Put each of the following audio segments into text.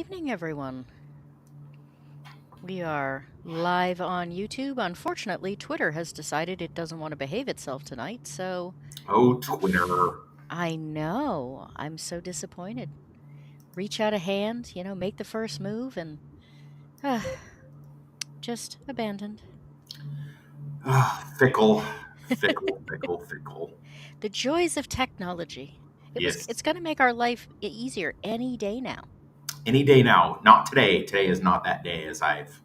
evening, everyone. We are live on YouTube. Unfortunately, Twitter has decided it doesn't want to behave itself tonight, so Oh, Twitter. I know. I'm so disappointed. Reach out a hand, make the first move, and uh, just abandoned. Fickle, fickle, fickle, fickle. The joys of technology. It's Yes. going to make our life easier any day now. Any day now. Not today. Today is not that day as I've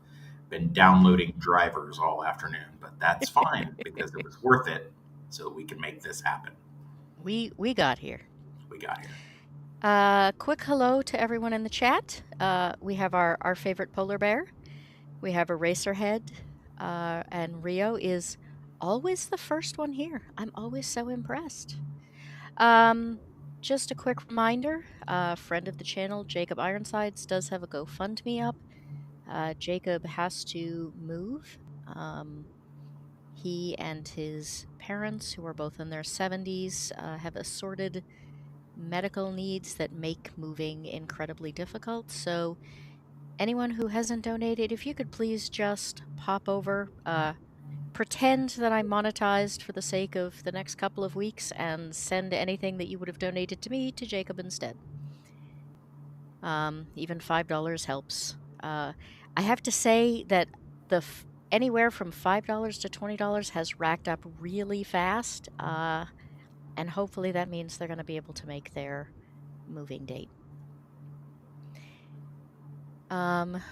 been downloading drivers all afternoon, but that's fine because it was worth it so we can make this happen. We got here. We got here. Quick hello to everyone in the chat. We have our favorite polar bear. We have Eraserhead, and Rio is always the first one here. I'm always so impressed. Um, just a quick reminder, friend of the channel, Jacob Ironsides, does have a GoFundMe up. Jacob has to move. He and his parents, who are both in their 70s, have assorted medical needs that make moving incredibly difficult. So anyone who hasn't donated, if you could please just pop over, pretend that I'm monetized for the sake of the next couple of weeks, and send anything that you would have donated to me to Jacob instead. Even $5 helps. I have to say that anywhere from $5 to $20 has racked up really fast, and hopefully that means they're going to be able to make their moving date.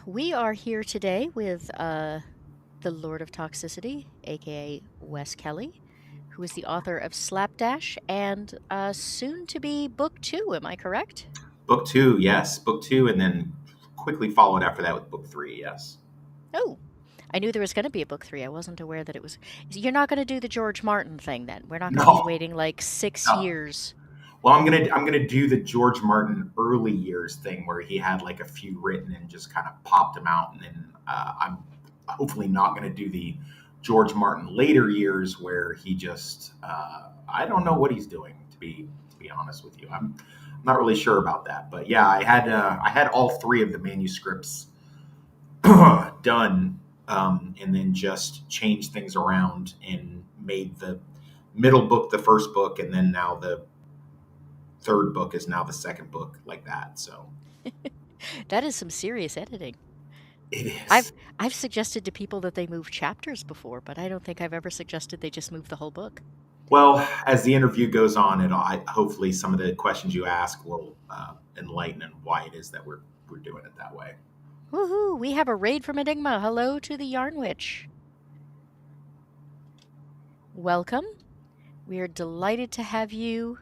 We are here today with the Lord of Toxicity, aka Wes Kelley, who is the author of Slapdash and soon to be book 2. Am I correct? Book 2, yes. Book 2, and then quickly followed after that with book 3, yes. Oh, I knew there was going to be a book 3. I wasn't aware that it was. You're not going to do the George Martin thing then. We're not going to be No, waiting like 6 no. years. Well, I'm gonna do the George Martin early years thing where he had like a few written and just kind of popped them out, and then I'm hopefully not gonna do the George Martin later years where he just I don't know what he's doing to be honest with you. I'm not really sure about that, but yeah, I had all three of the manuscripts done, and then just changed things around and made the middle book the first book, and then now the third book is now the second book, like that. So That is some serious editing. it I've is. I've suggested to people that they move chapters before, but I don't think I've ever suggested they just move the whole book. Well, as the interview goes on, hopefully some of the questions you ask will enlighten and why it is that we're doing it that way. Woohoo! We have a raid from Enigma. Hello to the Yarn Witch. Welcome. We are delighted to have you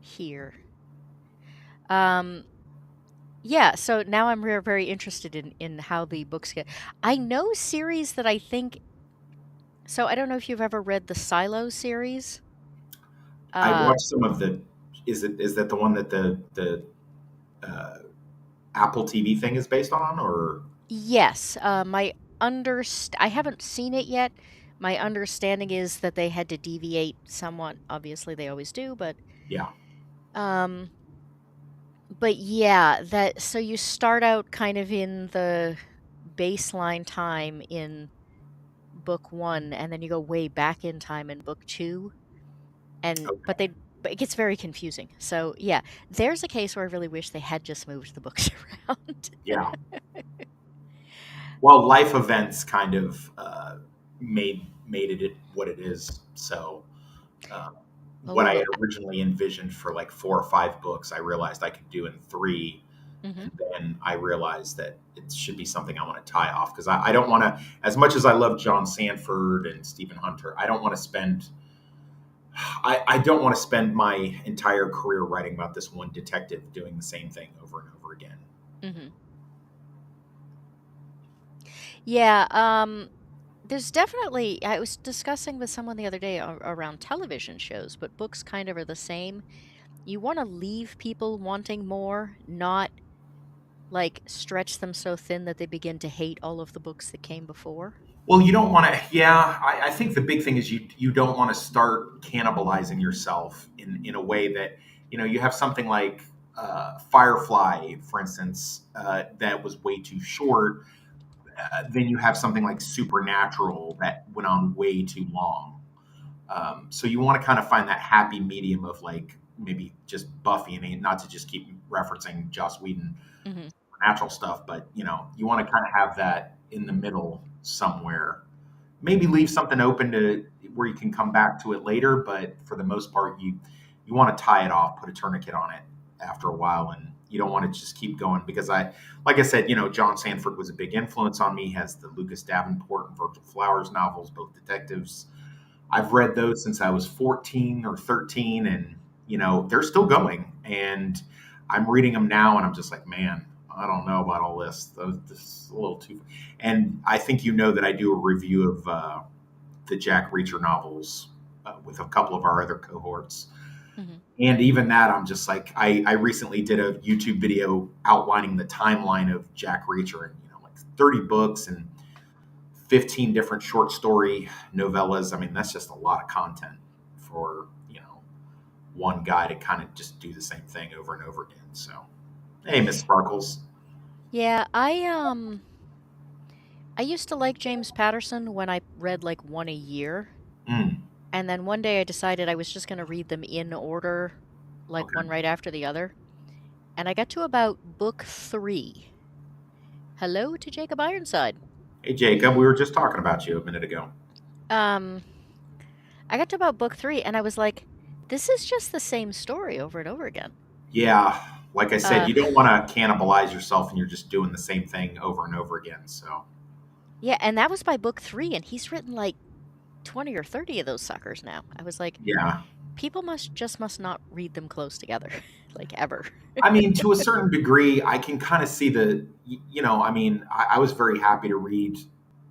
here. Yeah, so now I'm very interested in how the books get. I know series that I think. So I don't know if you've ever read the Silo series. I Uh, watched some of the. Is that the one that the uh, Apple TV thing is based on, or yes. I haven't seen it yet. My understanding is that they had to deviate somewhat. Obviously, they always do, yeah? um, but yeah, that so you start out kind of in the baseline time in book 1, and then you go way back in time in book 2, and but Okay. it gets very confusing. So yeah, there's a case where I really wish they had just moved the books around. Yeah. Well, life events kind of made it what it is. So um, what I Oh, had originally envisioned for like 4 or 5 books, I realized I could do in 3, hmm and then I realized that it should be something I want to tie off because I don't want to. As much as I love John Sanford and Stephen Hunter, I don't want to spend. I don't want to spend my entire career writing about this one detective doing the same thing over and over again. hmm Yeah, there's definitely, I was discussing with someone the other day around television shows, but books kind of are the same. You want to leave people wanting more, not like stretch them so thin that they begin to hate all of the books that came before. Well, you don't want to. Yeah, I think the big thing is you don't want to start cannibalizing yourself in a way that you have something like Firefly, for instance, that was way too short. Then you have something like Supernatural that went on way too long. So you want to kind of find that happy medium of like maybe just Buffy, and not to just keep referencing Joss Whedon Hmm. natural stuff, but you want to kind of have that in the middle somewhere. Maybe leave something open to where you can come back to it later, but for the most part, you want to tie it off, put a tourniquet on it after a while, and you don't want to just keep going because like I said, John Sanford was a big influence on me. He has the Lucas Davenport and Virgil Flowers novels, both detectives. I've read those since I was 14 or 13, and they're still going. And I'm reading them now, and I'm just like, man, I don't know about all this. This is a little too. And I think that I do a review of the Jack Reacher novels with a couple of our other cohorts. Hmm. And even that, I'm just like, I recently did a YouTube video outlining the timeline of Jack Reacher, and like 30 books and 15 different short story novellas. I mean, that's just a lot of content for, one guy to kind of just do the same thing over and over again. So, hey, Miss Sparkles. Yeah, I used to like James Patterson when I read like one a year, Mm, and then one day I decided I was just going to read them in order, like one okay. right after the other. And I got to about book three. Hello to Jacob Ironside. Hey, Jacob, we were just talking about you a minute ago. Um, I got to about book three, and I was like, this is just the same story over and over again. Yeah, like I said, Uh, you don't want to cannibalize yourself and you're just doing the same thing over and over again. So, yeah, and that was by book three, and he's written like 20 or 30 of those suckers now. I was like, yeah. people must not read them close together, like ever. I mean, to a certain degree, I can kind of see I mean, I was very happy to read,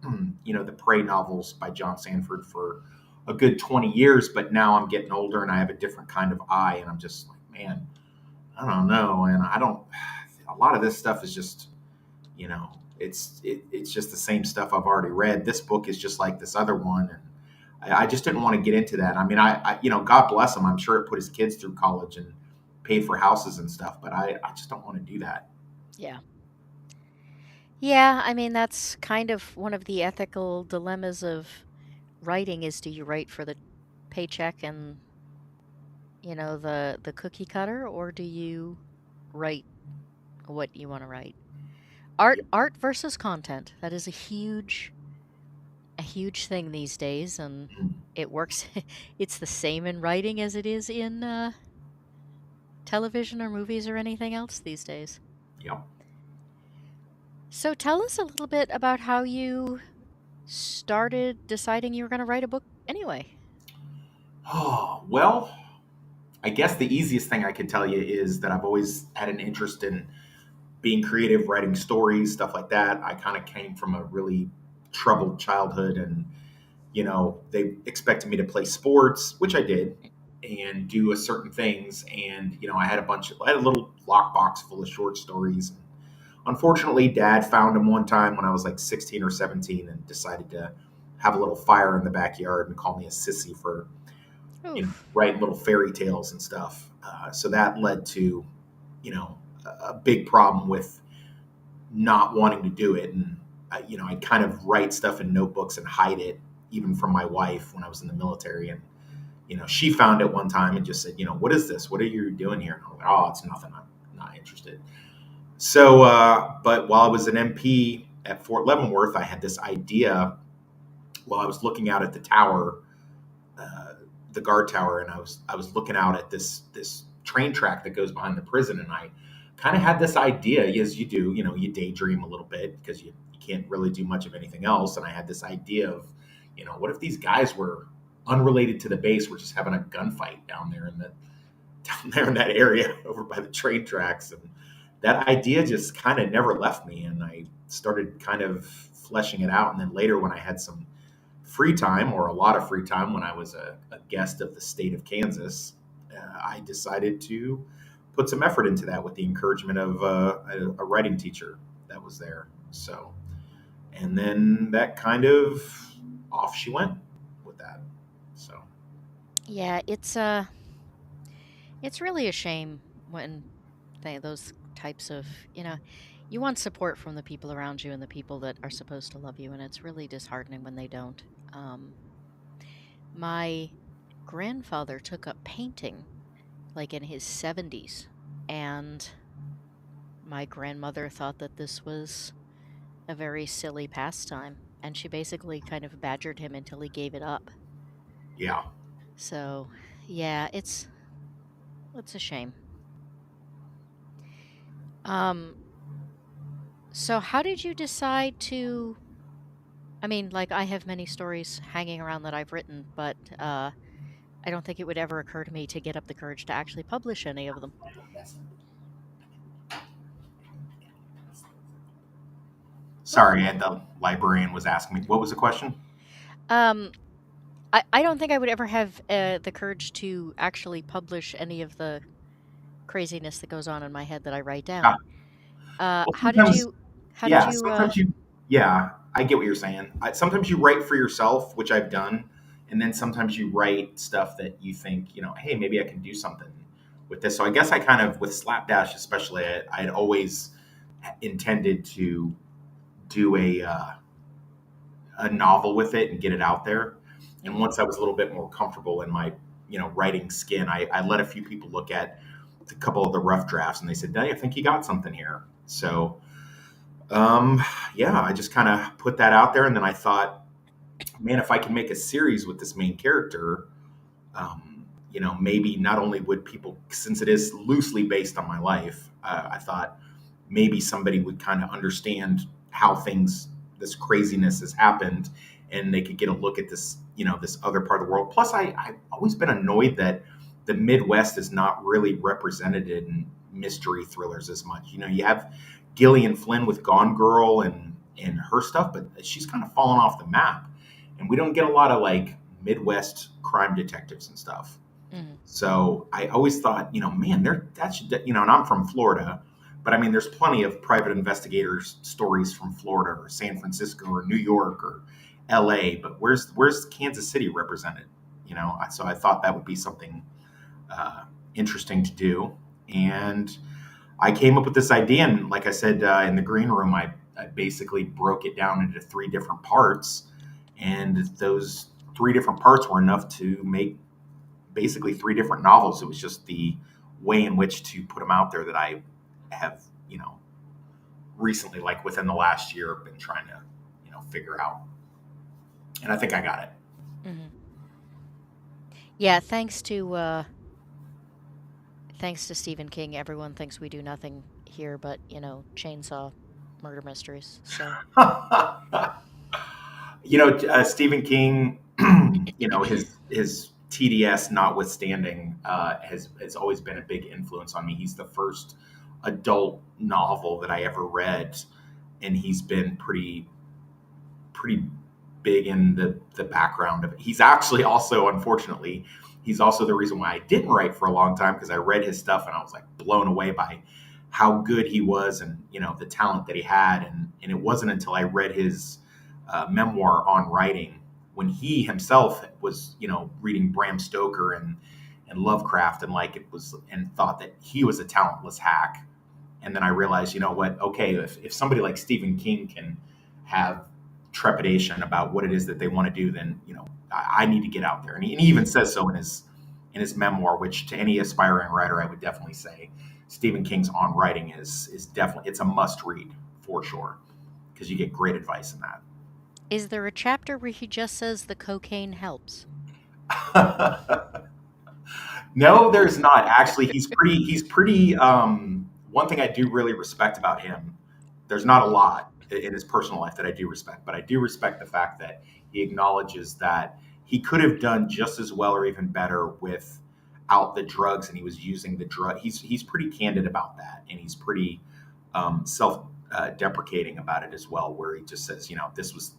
the Prey novels by John Sanford for a good 20 years, but now I'm getting older and I have a different kind of eye. And I'm just like, man, I don't know. And a lot of this stuff is just, it's just the same stuff I've already read. This book is just like this other one. And I just didn't want to get into that. I mean, God bless him. I'm sure it put his kids through college and paid for houses and stuff, but I just don't want to do that. Yeah. Yeah, I mean, that's kind of one of the ethical dilemmas of writing is do you write for the paycheck and, the cookie cutter, or do you write what you want to write? Art versus content. That is a huge thing these days, and it works. It's the same in writing as it is in television or movies or anything else these days. Yeah. So tell us a little bit about how you started deciding you were going to write a book anyway. Oh, well, I guess the easiest thing I can tell you is that I've always had an interest in being creative, writing stories, stuff like that. I kind of came from a really troubled childhood, and they expected me to play sports, which I did, and do a certain things. And I had a little lockbox full of short stories. Unfortunately, Dad found them one time when I was like 16 or 17, and decided to have a little fire in the backyard and call me a sissy for Oof. writing little fairy tales and stuff. So that led to a big problem with not wanting to do it. And I'd kind of write stuff in notebooks and hide it, even from my wife when I was in the military. And she found it one time and just said, what is this? What are you doing here? And I was like, oh, it's nothing. I'm not interested. So, but while I was an MP at Fort Leavenworth, I had this idea while I was looking out at the tower, uh, the guard tower, and I was looking out at this train track that goes behind the prison, and I kind of had this idea, as you do, you daydream a little bit because you can't really do much of anything else, and I had this idea of, what if these guys were unrelated to the base, were just having a gunfight down there in that area over by the train tracks. And that idea just kind of never left me, and I started kind of fleshing it out. And then later, when I had some free time, or a lot of free time, when I was a guest of the state of Kansas, I decided to put some effort into that with the encouragement of a writing teacher that was there. So, and then that kind of off she went with that. So, Yeah, it's really a shame when those types of, you want support from the people around you and the people that are supposed to love you, and it's really disheartening when they don't. My grandfather took up painting like in his 70s, and my grandmother thought that this was a very silly pastime, and she basically kind of badgered him until he gave it up. Yeah. So, yeah, it's a shame. Um, so how did you decide to, I mean, like I have many stories hanging around that I've written, but I don't think it would ever occur to me to get up the courage to actually publish any of them. Sorry, the librarian was asking me. What was the question? Um, I don't think I would ever have the courage to actually publish any of the craziness that goes on in my head that I write Yeah. down. Well, How did sometimes, you, how did yeah, you, sometimes you, yeah, I get what you're saying. Sometimes you write for yourself, which I've done, and then sometimes you write stuff that you think, hey, maybe I can do something with this. So I guess I kind of, with Slapdash especially, I had always intended to do a novel with it and get it out there. And mhm, once I was a little bit more comfortable in my, writing skin, I let a few people look at a couple of the rough drafts, and they said, "Hey, I think you got something here." So, um, yeah, I just kind of put that out there, and then I thought, man, if I can make a series with this main character, maybe not only would people, since it is loosely based on my life, I thought maybe somebody would kind of understand how this craziness has happened, and they could get a look at this, this other part of the world. Plus, I've always been annoyed that the Midwest is not really represented in mystery thrillers as much. You have Gillian Flynn with Gone Girl and her stuff, but she's kind of fallen off the map, and we don't get a lot of like Midwest crime detectives and stuff. mhm, So I always thought, man, that should, and I'm from Florida, but I mean, there's plenty of private investigators stories from Florida or San Francisco or New York or L.A. But where's Kansas City represented? So I thought that would be something uh, interesting to do, and I came up with this idea, and like I said in the green room, I basically broke it down into three different parts, and those three different parts were enough to make basically three different novels. It was just the way in which to put them out there that I have, recently, like within the last year, been trying to, figure out. And I think I got it. mhm. Yeah, thanks to Stephen King, everyone thinks we do nothing here but, chainsaw murder mysteries. So, Stephen King, his TDS notwithstanding, has always been a big influence on me. He's the first adult novel that I ever read, and he's been pretty big in the background of it. He's actually also, unfortunately, he's also the reason why I didn't write for a long time, because I read his stuff and I was like blown away by how good he was, and the talent that he had. And it wasn't until I read his memoir on writing, when he himself was reading Bram Stoker and Lovecraft, and like it was, and thought that he was a talentless hack. And then I realized, what? Okay, if somebody like Stephen King can have trepidation about what it is that they want to do, then I need to get out there. And he even says so in his memoir, which to any aspiring writer, I would definitely say Stephen King's On Writing is definitely, it's a must read for sure, because you get great advice in is there a chapter where he just says the cocaine helps? that. No, there's not. Actually, he's pretty one thing I do really respect about him, there's not a lot in his personal life that I do respect, but I do respect the fact that he acknowledges that he could have done just as well or even better without the drugs, and he was using the drug. He's pretty candid about that, and he's pretty self deprecating about it as well, where he just says, this was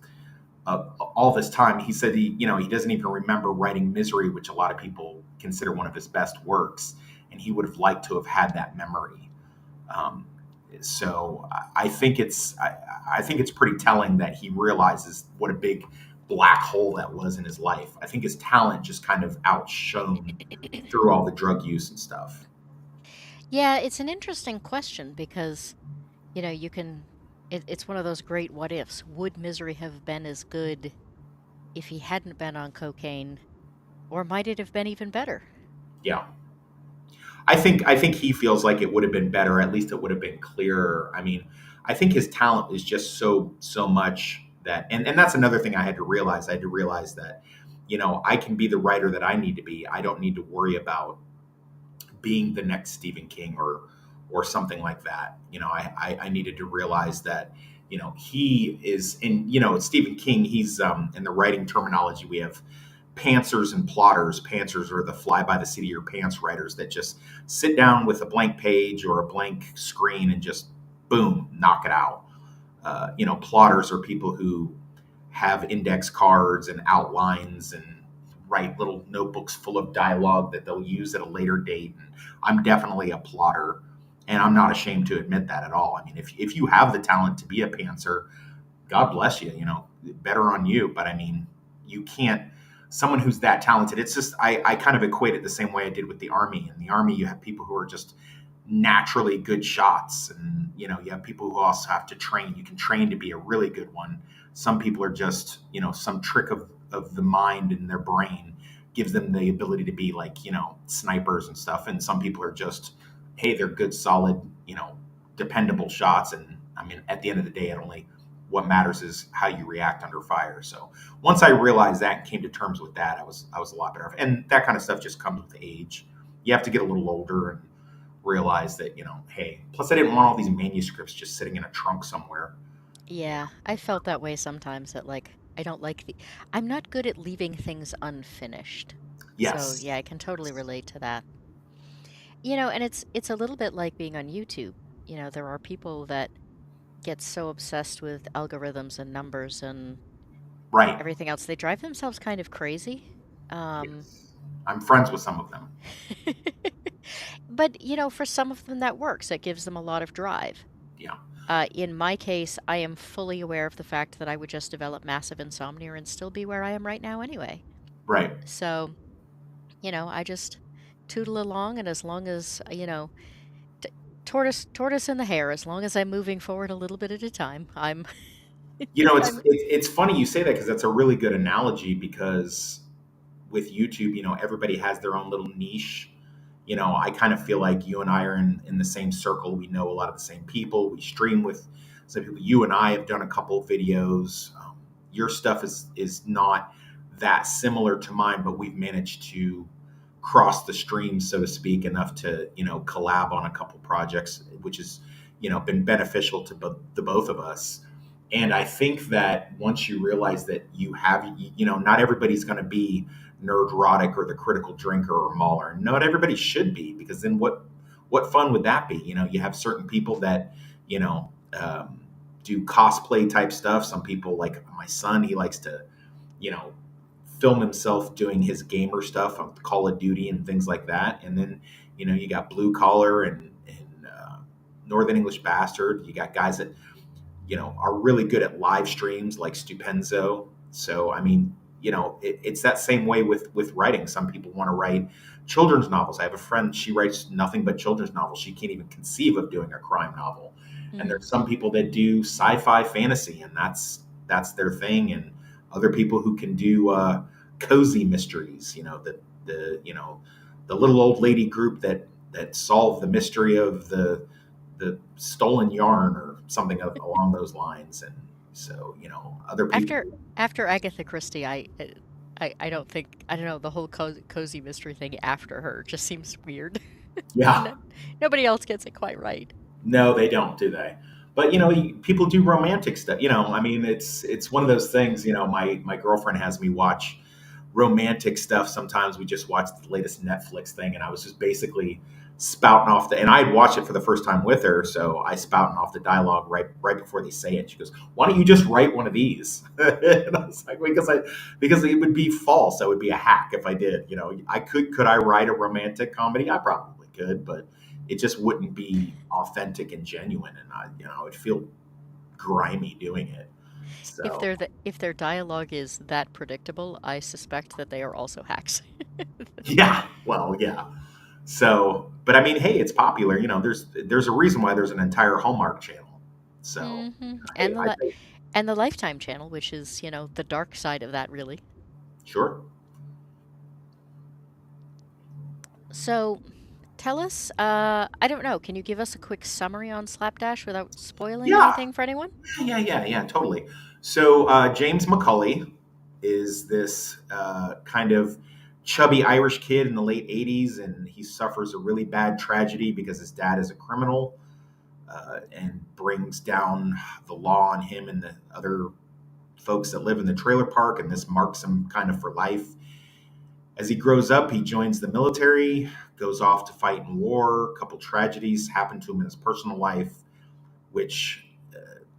all this time. He said he doesn't even remember writing Misery, which a lot of people consider one of his best works, and he would have liked to have had that memory. Um, so I think it's pretty telling that he realizes what a big black hole that was in his life. I think his talent just kind of outshone through all the drug use and stuff. Yeah, it's an interesting question because, it's one of those great what ifs. Would Misery have been as good if he hadn't been on cocaine, or might it have been even better? Yeah. I think he feels like it would have been better. At least it would have been clearer. I mean, I think his talent is just so much that, and that's another thing I had to realize. I had to realize that, I can be the writer that I need to be. I don't need to worry about being the next Stephen King or something like that. I needed to realize that, he is in, Stephen King. He's in the writing terminology we have pantsers and plotters. Pantsers are the fly by the seat of your pants writers that just sit down with a blank page or a blank screen and just boom, knock it out. Plotters are people who have index cards and outlines and write little notebooks full of dialogue that they'll use at a later date. And I'm definitely a plotter, and I'm not ashamed to admit that at all. I mean, if you have the talent to be a pantser, God bless you. Better on you. But I mean, you can't. Someone who's that talented, it's just I kind of equate it the same way I did with the army. In the army, you have people who are just naturally good shots, and you have people who also have to train. You can train to be a really good one. Some people are just some trick of the mind and their brain gives them the ability to be like snipers and stuff. And some people are just, hey, they're good, solid, dependable shots. And I mean, at the end of the day, it only what matters is how you react under fire. So once I realized that and came to terms with that, I was a lot better. And that kind of stuff just comes with age. You have to get a little older and realize that hey. Plus, I didn't want all these manuscripts just sitting in a trunk somewhere. Yeah, I felt that way sometimes that I don't like I'm not good at leaving things unfinished. So, Yes. yeah, I can totally relate to that. And it's a little bit like being on YouTube. There are people that get so obsessed with algorithms and numbers and Right. everything else. They drive themselves kind of crazy. Um, Yes. I'm friends with some of them. but, for some of them that works. It gives them a lot of drive. Yeah. In my case, I am fully aware of the fact that I would just develop massive insomnia and still be where I am right now anyway. Right. So, I just tootle along, and as long as, t tortoise in the hare, as long as I'm moving forward a little bit at a time, It's I'm it's funny you say that because that's a really good analogy because with YouTube, everybody has their own little niche. I kind of feel like you and I are in the same circle. We know a lot of the same people. We stream with some people. You and I have done a couple of videos. Your stuff is not that similar to mine, but we've managed to cross the stream, so to speak, enough to collab on a couple projects, which has been beneficial to the both of us. And I think that once you realize that you have, not everybody's going to be nerdrotic or the critical drinker or mauler. Not everybody should be, because then what fun would that be? You have certain people that do cosplay type stuff. Some people, like my son, he likes to you know film himself doing his gamer stuff on Call of Duty and things like that. And then you got blue collar and Northern English bastard. You got guys that are really good at live streams like Stupenzo. So I mean, it's that same way with writing. Some people want to write children's novels. I have a friend; she writes nothing but children's novels. She can't even conceive of doing a crime novel. And mm. there's some people that do sci-fi fantasy, and that's their thing. And other people who can do cozy mysteries. The little old lady group that solve the mystery of the stolen yarn or something along those lines. And so other people. After Agatha Christie, I don't know, the whole cozy mystery thing after her just seems weird. Yeah. No, nobody else gets it quite right. No, they don't, do they? But people do romantic stuff. I mean, it's one of those things. My girlfriend has me watch romantic stuff. Sometimes we just watch the latest Netflix thing, and I was just basically spouting off and I'd watch it for the first time with her, so I spouting off the dialogue right before they say it. She goes, "Why don't you just write one of these?" And I was like, because it would be false. I would be a hack if I did. I could I write a romantic comedy? I probably could, but it just wouldn't be authentic and genuine, and I would feel grimy doing it. So If their dialogue is that predictable, I suspect that they are also hacks. yeah, well, yeah. So, but I mean, hey, it's popular. There's a reason why there's an entire Hallmark channel. So, hey, And I think and the Lifetime channel, which is, the dark side of that, really. sure. So, tell us, I don't know, can you give us a quick summary on Slapdash without spoiling Yeah, anything for anyone? yeah, totally. So James McCulley is this kind of chubby Irish kid in the late '80s, and he suffers a really bad tragedy because his dad is a criminal, and brings down the law on him and the other folks that live in the trailer park, and this marks him kind of for life. As he grows up, he joins the military, goes off to fight in war. A couple tragedies happen to him in his personal life, which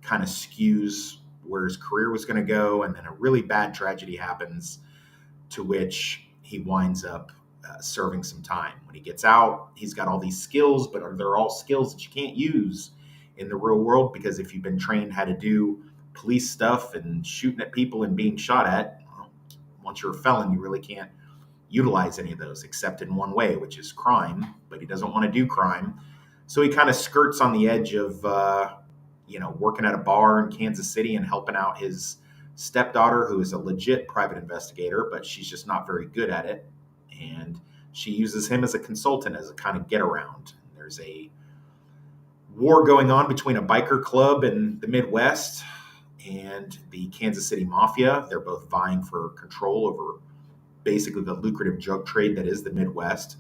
kind of skews where his career was going to go. And then a really bad tragedy happens to which he winds up serving some time. When he gets out, he's got all these skills, but they're all skills that you can't use in the real world because if you've been trained how to do police stuff and shooting at people and being shot at, well, once you're a felon, you really can't utilize any of those except in one way, which is crime. But he doesn't want to do crime, so he kind of skirts on the edge of working at a bar in Kansas City and helping out his stepdaughter, who is a legit private investigator, but she's just not very good at it. And she uses him as a consultant, as a kind of get around. There's a war going on between a biker club in the Midwest and the Kansas City Mafia. They're both vying for control over basically the lucrative drug trade that is the Midwest.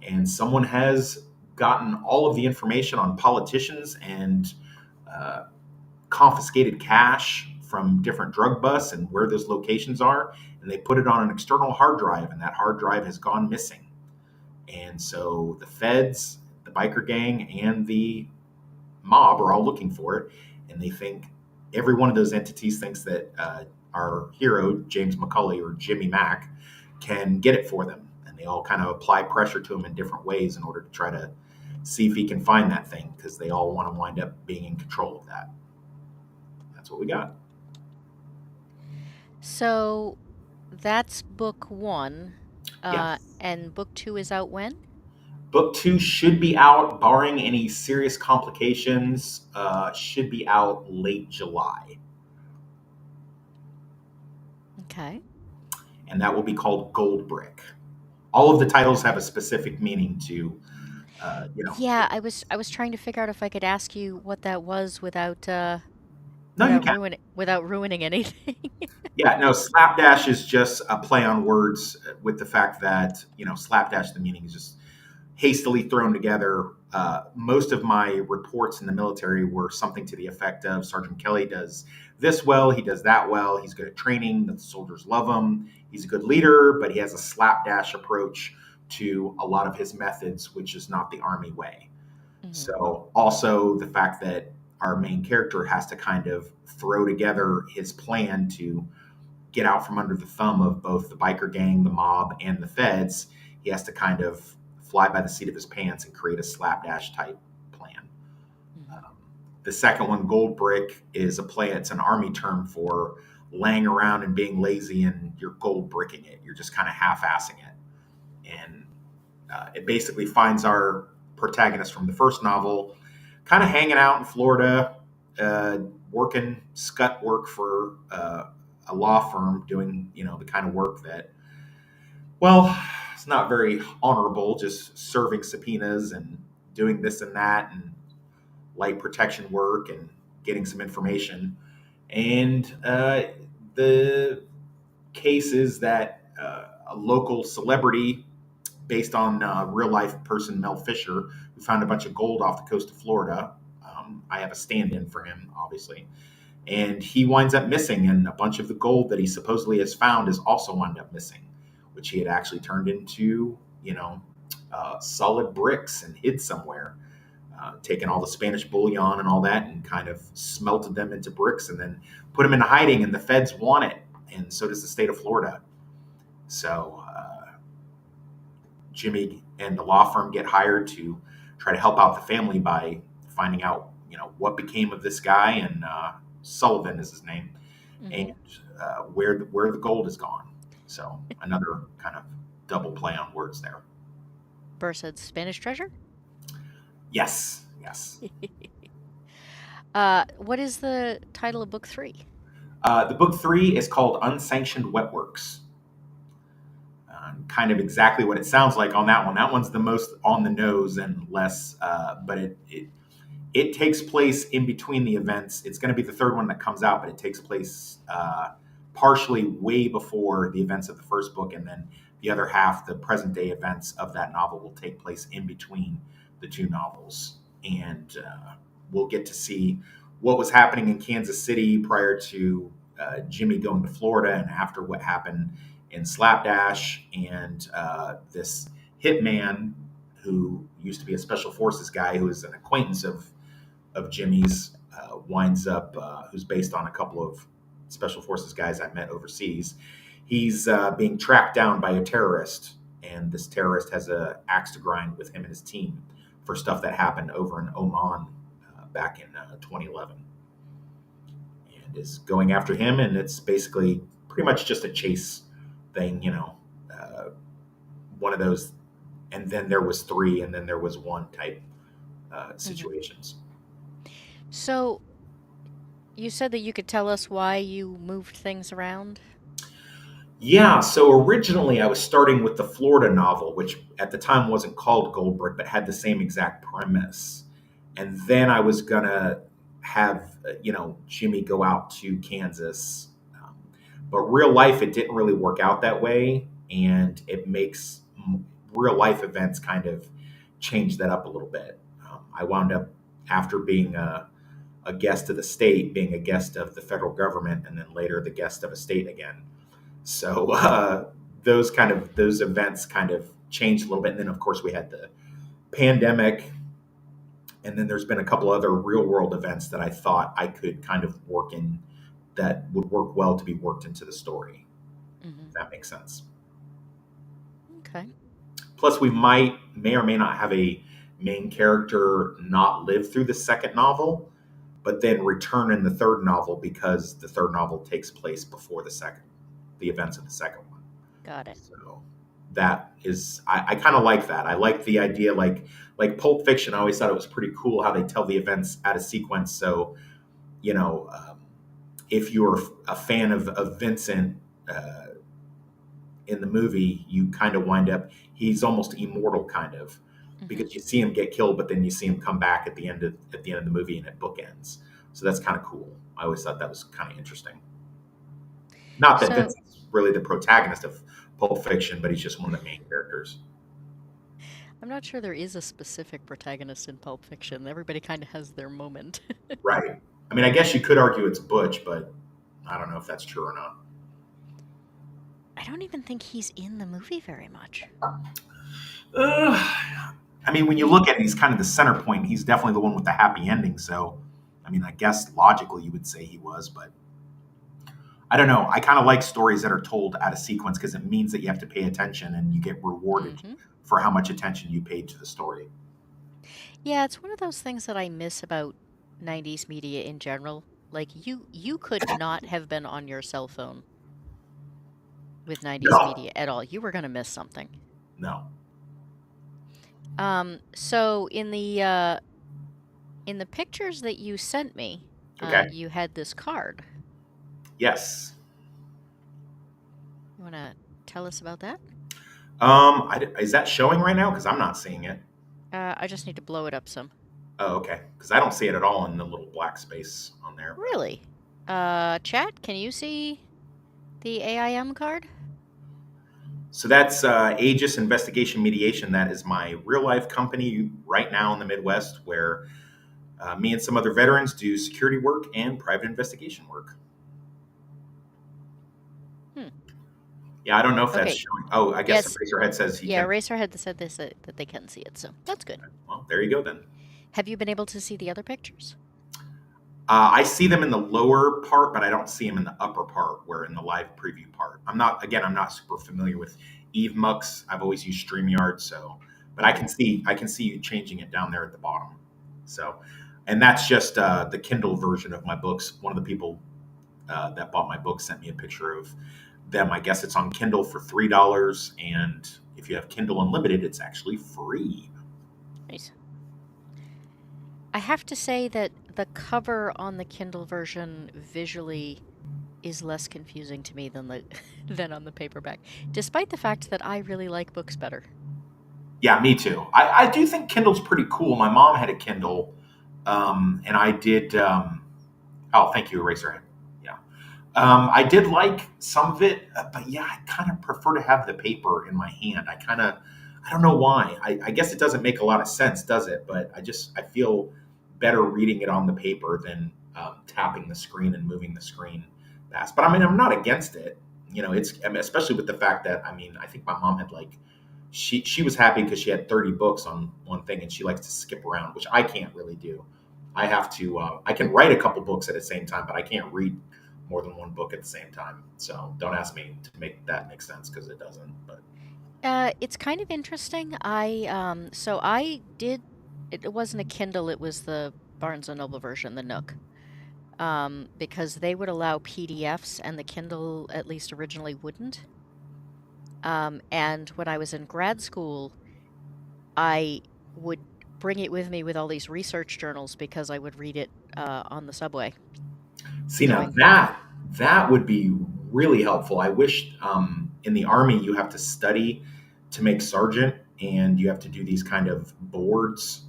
And someone has gotten all of the information on politicians and uh, confiscated cash from different drug busts and where those locations are, and they put it on an external hard drive, and that hard drive has gone missing. And so the feds, the biker gang, and the mob are all looking for it, and they think every one of those entities thinks that our hero James McCulley or Jimmy Mack can get it for them, and they all kind of apply pressure to him in different ways in order to try to see if he can find that thing because they all want to wind up being in control of that. That's what we got. So, that's book one, Yes. and book two is out when? Book two should be out, barring any serious complications. Should be out late July, Okay. and that will be called Goldbrick. All of the titles have a specific meaning to, Yeah, I was trying to figure out if I could ask you what that was no, you can't. without ruining anything. Yeah, no, slapdash is just a play on words with the fact that, slapdash, the meaning is just hastily thrown together. Most of my reports in the military were something to the effect of Sergeant Kelly does this well, he does that well, he's good at training, the soldiers love him, he's a good leader, but he has a slapdash approach to a lot of his methods, which is not the Army way. Mhm. So, also the fact that our main character has to kind of throw together his plan to get out from under the thumb of both the biker gang, the mob, and the feds. He has to kind of fly by the seat of his pants and create a slapdash type plan. Mhm. Um, the second one, Gold Brick, is a play. It's an army term for laying around and being lazy, and you're gold bricking it. You're just kind of half-assing it, and it basically finds our protagonist from the first novel kind of hanging out in Florida, working scut work for a law firm, doing the kind of work that, well, it's not very honorable, just serving subpoenas and doing this and that and light protection work and getting some information. And the case is that a local celebrity based on real life person Mel Fisher, who found a bunch of gold off the coast of Florida. I have a stand in for him, obviously. And he winds up missing, and a bunch of the gold that he supposedly has found is also wound up missing, which he had actually turned into, solid bricks and hid somewhere. Taken all the Spanish bullion and all that and kind of smelted them into bricks and then put them into hiding, and the feds want it, and so does the state of Florida. So Jimmy and the law firm get hired to try to help out the family by finding out, what became of this guy, and Sullivan is his name, and Mhm. where the gold is gone. So another kind of double play on words there. Burr said Spanish Treasure? Yes, yes. What is the title of book 3? The book 3 is called Unsanctioned Wet Works. Kind of exactly what it sounds like on that one. That one's the most on the nose and less, but it takes place in between the events. It's going to be the third one that comes out, but it takes place partially way before the events of the first book, and then the other half, the present day events of that novel, will take place in between the two novels, and we'll get to see what was happening in Kansas City prior to Jimmy going to Florida, and after what happened in Slapdash, and this hitman who used to be a special forces guy who is an acquaintance of Jimmy's, winds up, who's based on a couple of special forces guys I met overseas. He's being tracked down by a terrorist, and this terrorist has a axe to grind with him and his team for stuff that happened over in Oman back in 2011, and is going after him. And it's basically pretty much just a chase thing, one of those. And then there was 3, and then there was 1 type situations. So, you said that you could tell us why you moved things around? Yeah, so originally I was starting with the Florida novel, which at the time wasn't called Goldbrick, but had the same exact premise. And then I was gonna have Jimmy go out to Kansas, but real life it didn't really work out that way, and it makes real life events kind of change that up a little bit. I wound up, after being a guest of the state, being a guest of the federal government, and then later the guest of a state again. So those events kind of changed a little bit, and then of course we had the pandemic, and then there's been a couple other real world events that I thought I could kind of work in, that would work well to be worked into the story. Hmm. If that makes sense. Okay. Plus, we may or may not have a main character not live through the second novel, but then return in the third novel because the third novel takes place before the events of the second one. Got it. So that is, I kind of like that. I like the idea, like Pulp Fiction. I always thought it was pretty cool how they tell the events out of sequence. So you know, if you're a fan of Vincent in the movie, you kind of wind up, he's almost immortal, kind of, Hmm. because you see him get killed, but then you see him come back at the end of the movie, and it bookends. So that's kind of cool. I always thought that was kind of interesting. Not that So, Vincent's really the protagonist of Pulp Fiction, but he's just one of the main characters. I'm not sure there is a specific protagonist in Pulp Fiction. Everybody kind of has their moment. Right. I mean, I guess you could argue it's Butch, but I don't know if that's true or not. I don't even think he's in the movie very much. I mean, when you look at it, he's kind of the center point. He's definitely the one with the happy ending. So, I mean, I guess logically you would say he was, but I don't know. I kind of like stories that are told out of sequence because it means that you have to pay attention and you get rewarded Hmm. for how much attention you paid to the story. Yeah, it's one of those things that I miss about 90s media in general. Like you could not have been on your cell phone with 90s No, media at all. You were going to miss something. no. So in the pictures that you sent me, Okay. you had this card. Yes. You want to tell us about that? Is that showing right now? Because I'm not seeing it. I just need to blow it up some. Oh, okay. Because I don't see it at all in the little black space on there. But Really? Chat, can you see the AIM card? so that's Aegis Investigation Mediation. That is my real life company right now in the Midwest, where me and some other veterans do security work and private investigation work. Hmm. Yeah, I don't know if that's Okay. showing. Oh, I guess Yes. Eraserhead says he Yeah, can. Eraserhead said this that they can see it, so that's good. Well, there you go then. Have you been able to see the other pictures? I see them in the lower part, but I don't see them in the upper part, where in the live preview part. I'm not super familiar with Eve Mux. I've always used StreamYard, so, but Hmm. I can see you changing it down there at the bottom. So, and that's just the Kindle version of my books. One of the people that bought my book sent me a picture of them. I guess it's on Kindle for $3, and if you have Kindle Unlimited, it's actually free. Nice. I have to say that the cover on the Kindle version visually is less confusing to me than the than on the paperback, despite the fact that I really like books better. Yeah, me too. I do think Kindle's pretty cool. My mom had a Kindle, and I did. Oh, thank you, Eraserhead. Yeah. I did like some of it, but yeah, I kind of prefer to have the paper in my hand. I don't know why. I guess it doesn't make a lot of sense, does it? But I feel better reading it on the paper than tapping the screen and moving the screen fast. But I mean, I'm not against it. I mean, especially with the fact that I think my mom had like she was happy because she had 30 books on one thing, and she likes to skip around, which I can't really do. I have to. I can write a couple books at the same time, but I can't read more than one book at the same time. So don't ask me to make that make sense because it doesn't. But It's kind of interesting. I did. It wasn't a Kindle. It was the Barnes and Noble version, the Nook. Because they would allow PDFs and the Kindle at least originally wouldn't. And when I was in grad school, I would bring it with me with all these research journals because I would read it on the subway see now going. that would be really helpful. I wish in the army you have to study to make sergeant, and you have to do these kind of boards.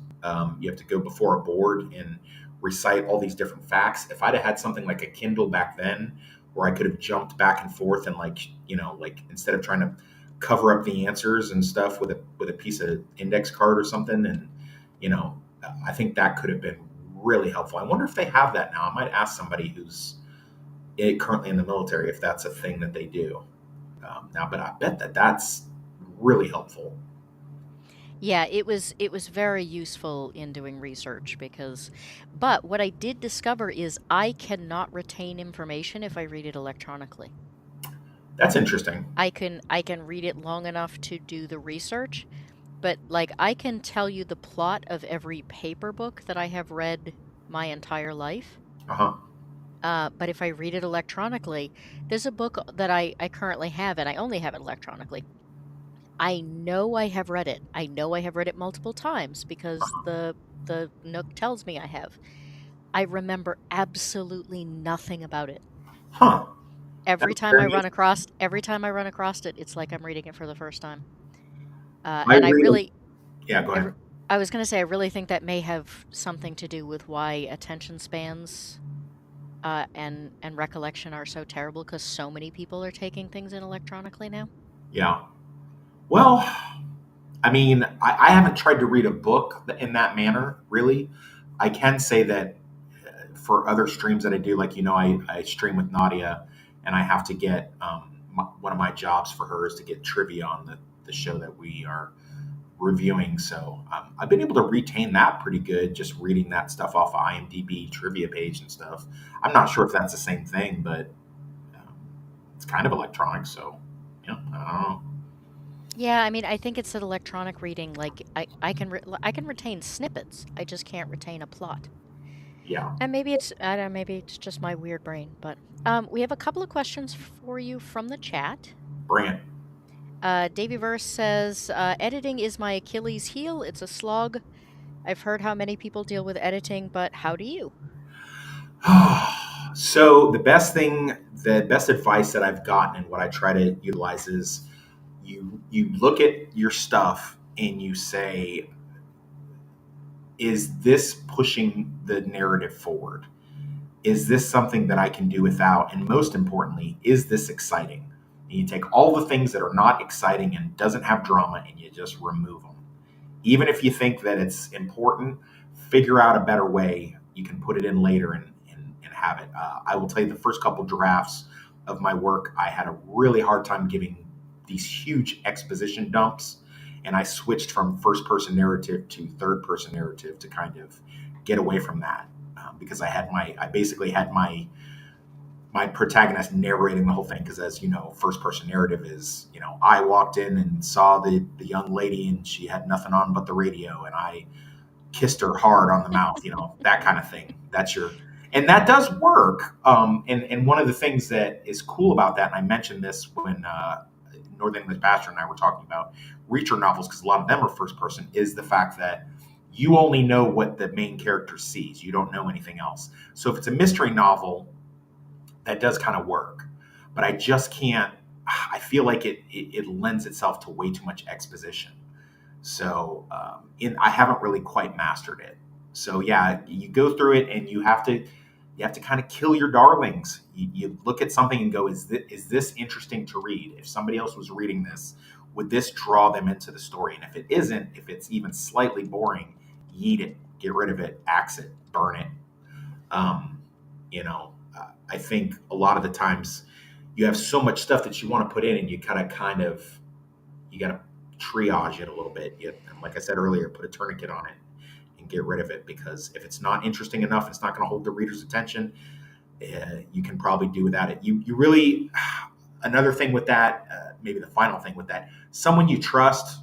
You have to go before a board and recite all these different facts. If I'd have had something like a Kindle back then, where I could have jumped back and forth and like instead of trying to cover up the answers and stuff with a piece of index card or something, and you know, I think that could have been really helpful. I wonder if they have that now. I might ask somebody who's currently in the military if that's a thing that they do now. But I bet that that's really helpful. Yeah, it was very useful in doing research but what I did discover is I cannot retain information if I read it electronically. That's interesting. I can read it long enough to do the research, but like I can tell you the plot of every paper book that I have read my entire life. Uh huh. But if I read it electronically, there's a book that I currently have, and I only have it electronically. I know I have read it. I know I have read it multiple times because the Nook tells me I have. I remember absolutely nothing about it. Huh. Every That's time I very run interesting. across every time I run across it, it's like I'm reading it for the first time. I And I read. really, Yeah. Go I, ahead. re- I was going to say, I really think that may have something to do with why attention spans and recollection are so terrible because so many people are taking things in electronically now. Yeah. Well, I haven't tried to read a book in that manner, really. I can say that for other streams that I do, like, I stream with Nadia, and I have to get one of my jobs for her is to get trivia on the show that we are reviewing. So I've been able to retain that pretty good, just reading that stuff off of IMDb trivia page and stuff. I'm not sure if that's the same thing, but um, it's kind of electronic. So, I don't know. Yeah, I mean, I think it's an electronic reading. Like I can retain snippets. I just can't retain a plot. Yeah. And maybe it's I don't know, maybe it's just my weird brain. But we have a couple of questions for you from the chat. Brant. Davy Verse says, editing is my Achilles heel. It's a slog. I've heard how many people deal with editing, but how do you? So the best advice that I've gotten and what I try to utilize is you look at your stuff and you say, is this pushing the narrative forward? Is this something that I can do without? And most importantly, is this exciting? And you take all the things that are not exciting and doesn't have drama and you just remove them. Even if you think that it's important, figure out a better way. You can put it in later and have it. I will tell you, the first couple drafts of my work, I had a really hard time giving these huge exposition dumps. And I switched from first person narrative to third person narrative to kind of get away from that because I basically had my protagonist narrating the whole thing because, as you know, first person narrative is, I walked in and saw the young lady and she had nothing on but the radio, and I kissed her hard on the mouth, that kind of thing. That's your And that does work. And one of the things that is cool about that, and I mentioned this when Northern English Bastard and I were talking about Reacher novels, because a lot of them are first person, is the fact that you only know what the main character sees. You don't know anything else. So if it's a mystery novel, that does kind of work. But I just can't. I feel like it lends itself to way too much exposition. So I haven't really quite mastered it. So yeah, you go through it and you have to kind of kill your darlings. You look at something and go, is this interesting to read? If somebody else was reading this, would this draw them into the story? And if it isn't, if it's even slightly boring, yeet it, get rid of it, axe it, burn it. Um, I think a lot of the times you have so much stuff that you want to put in, and you you got to triage it a little bit. Like I said earlier, put a tourniquet on it and get rid of it, because if it's not interesting enough, it's not going to hold the reader's attention. You can probably do without it. You really another thing with that, maybe the final thing with that, someone you trust,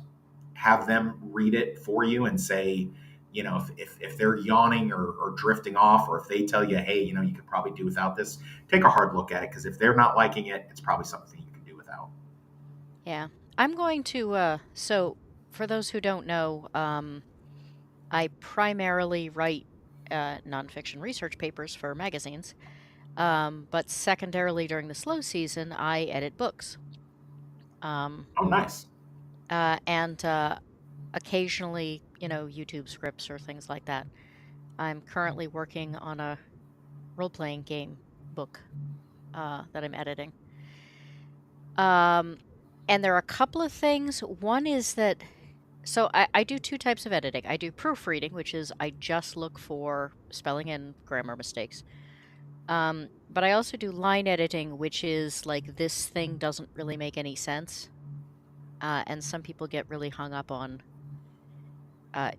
have them read it for you and say, if they're yawning or drifting off, or if they tell you, hey, you could probably do without this, take a hard look at it, because if they're not liking it, it's probably something you can do without. Yeah. I'm going to, so for those who don't know, I primarily write nonfiction research papers for magazines, but secondarily during the slow season, I edit books. Um, Oh, nice. and occasionally, YouTube scripts or things like that. I'm currently working on a role-playing game book that I'm editing. Um, and there are a couple of things. One is that, so I do two types of editing. I do proofreading, which is I just look for spelling and grammar mistakes. But I also do line editing, which is like this thing doesn't really make any sense. And some people get really hung up on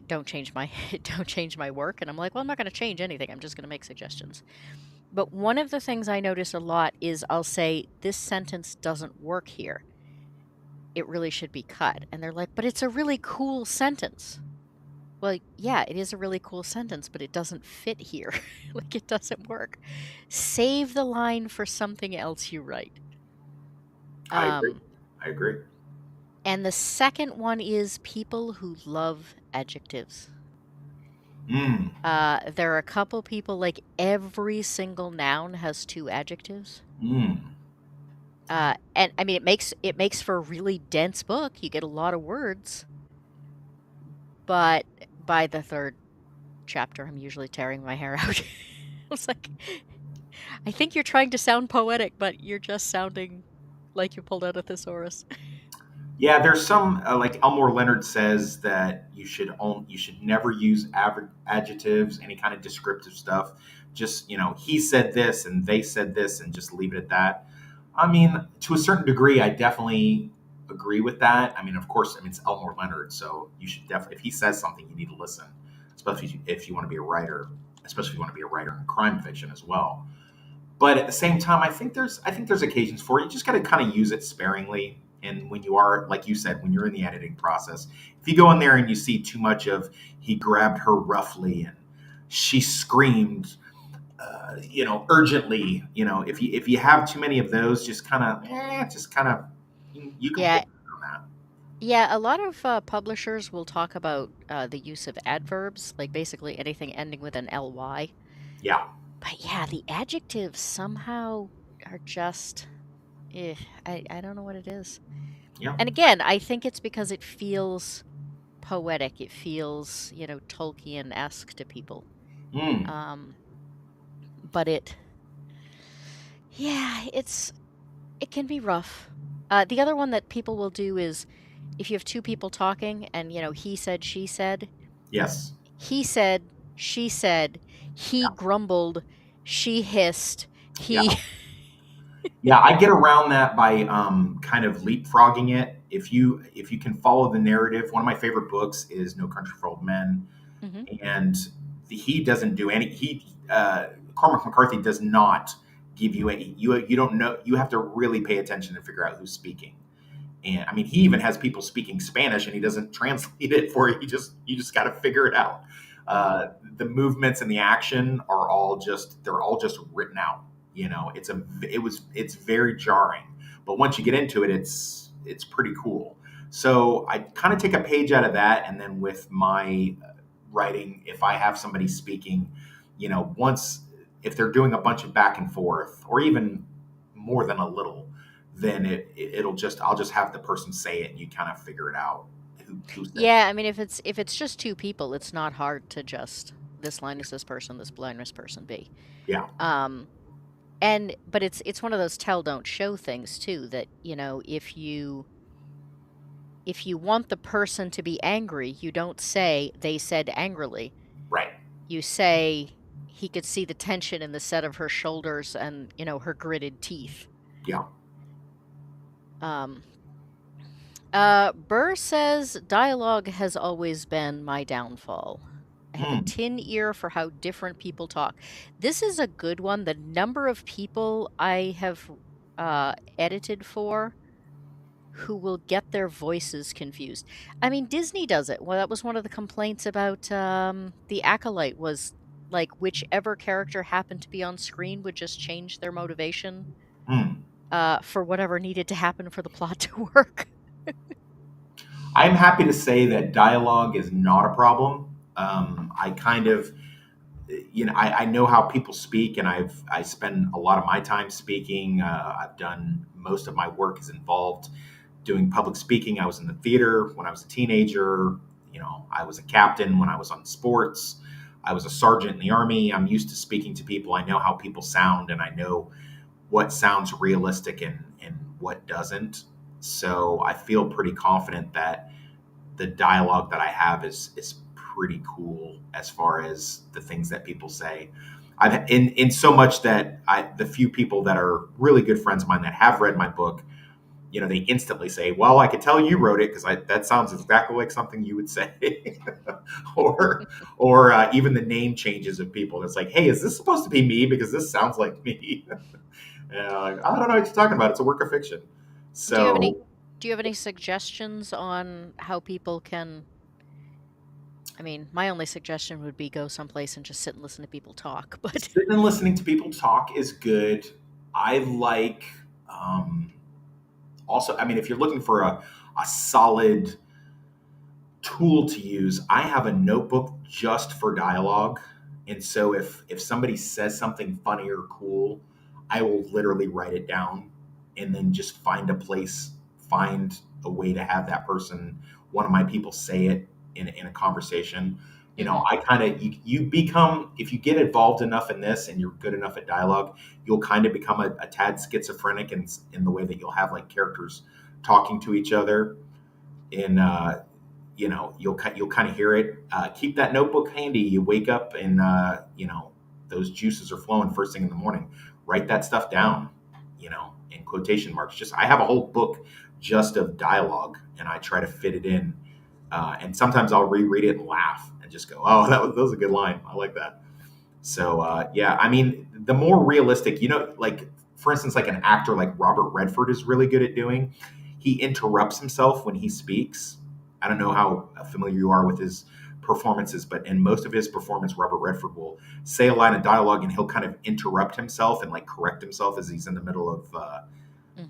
don't change my don't change my work, and I'm like, well, I'm not going to change anything. I'm just going to make suggestions. But one of the things I notice a lot is I'll say this sentence doesn't work here. It really should be cut. And they're like, but it's a really cool sentence. Well, yeah, it is a really cool sentence, but it doesn't fit here. Like, it doesn't work. Save the line for something else you write. I agree. Um, I agree. and the second one is people who love adjectives. Mm, There are a couple people, like every single noun has two adjectives. mm. And I mean, it makes for a really dense book. You get a lot of words, but by the third chapter, I'm usually tearing my hair out. It's like, I think you're trying to sound poetic, but you're just sounding like you pulled out a thesaurus. Yeah, there's some like Elmore Leonard says that you should never use adjectives, any kind of descriptive stuff. Just he said this and they said this, and just leave it at that. I mean, to a certain degree, I definitely agree with that. I mean, of course, I mean it's Elmore Leonard, so you should definitely, if he says something, you need to listen, especially if you want to be a writer, especially if you want to be a writer in crime fiction as well. But at the same time, I think there's occasions for it. You just got to kind of use it sparingly. And when you are, like you said, when you're in the editing process, if you go in there and you see too much of he grabbed her roughly and she screamed, urgently, if you have too many of those, just kind of, you can pull Yeah, back on that. yeah. A lot of publishers will talk about the use of adverbs, like basically anything ending with an ly. Yeah, But yeah, the adjectives somehow are just, I don't know what it is. yeah. And again, I think it's because it feels poetic. It feels, Tolkien-esque to people. Mm, Um, but yeah, it can be rough. The other one that people will do is if you have two people talking and, he said, yes. she said, he Yeah. grumbled, she hissed, Yeah. he. Yeah, I get around that by kind of leapfrogging it. If you can follow the narrative, one of my favorite books is No Country for Old Men, Mhm. and he doesn't do any. Cormac McCarthy does not give you any. You don't know. You have to really pay attention to figure out who's speaking. And I mean, he even has people speaking Spanish, and he doesn't translate it for you. You just got to figure it out. Mhm. The movements and the action are all just they're all just written out. You know, it's very jarring, but once you get into it, it's pretty cool. So I kind of take a page out of that, and then with my writing, if I have somebody speaking, you know, once if they're doing a bunch of back and forth, or even more than a little, then it'll just I'll just have the person say it, and you kind of figure it out who said Yeah, I mean, if it's just two people, it's not hard to just this line is this person, this line is person B. yeah, Um, and but it's one of those tell don't show things too that, if you want the person to be angry, you don't say they said angrily. right, You say he could see the tension in the set of her shoulders and, her gritted teeth. yeah. Um, Burr says dialogue has always been my downfall. I have a Hmm. tin ear for how different people talk. This is a good one. The number of people I have edited for who will get their voices confused. I mean, Disney does it. Well, that was one of the complaints about the Acolyte was like whichever character happened to be on screen would just change their motivation Hmm. for whatever needed to happen for the plot to work. I'm happy to say that dialogue is not a problem. I kind of, you know, I know how people speak, and I spend a lot of my time speaking. I've done most of my work is involved doing public speaking. I was in the theater when I was a teenager. You know, I was a captain when I was on sports. I was a sergeant in the army. I'm used to speaking to people. I know how people sound, and I know what sounds realistic and what doesn't. So I feel pretty confident that the dialogue that I have is pretty cool as far as the things that people say. I've in so much that the few people that are really good friends of mine that have read my book, you know, they instantly say, "Well, I could tell you wrote it because that sounds exactly like something you would say," or even the name changes of people. It's like, "Hey, is this supposed to be me? Because this sounds like me." Like, I don't know what you're talking about. It's a work of fiction. Do you have any So do you have any suggestions on how people can I mean, my only suggestion would be go someplace and just sit and listen to people talk, but sitting and listening to people talk is good. I like um, also. I mean, if you're looking for a solid tool to use, I have a notebook just for dialogue. And so if somebody says something funny or cool, I will literally write it down and then just find a way to have that person, one of my people, say it in a conversation. You know, Mhm. I kind of you become if you get involved enough in this and you're good enough at dialogue, you'll kind of become a tad schizophrenic in the way that you'll have like characters talking to each other in you know you'll kind of hear it. Keep that notebook handy. You wake up and you know those juices are flowing first thing in the morning. Write that stuff down. You know, in quotation marks. Just I have a whole book just of dialogue, and I try to fit it in. And sometimes I'll reread it and laugh and just go, "Oh, that was a good line. I like that." So yeah, I mean, the more realistic, you know, like for instance, like an actor like Robert Redford is really good at doing. He interrupts himself when he speaks. I don't know how familiar you are with his performances, but in most of his performance, Robert Redford will say a line of dialogue and he'll kind of interrupt himself and like correct himself as he's in the middle of,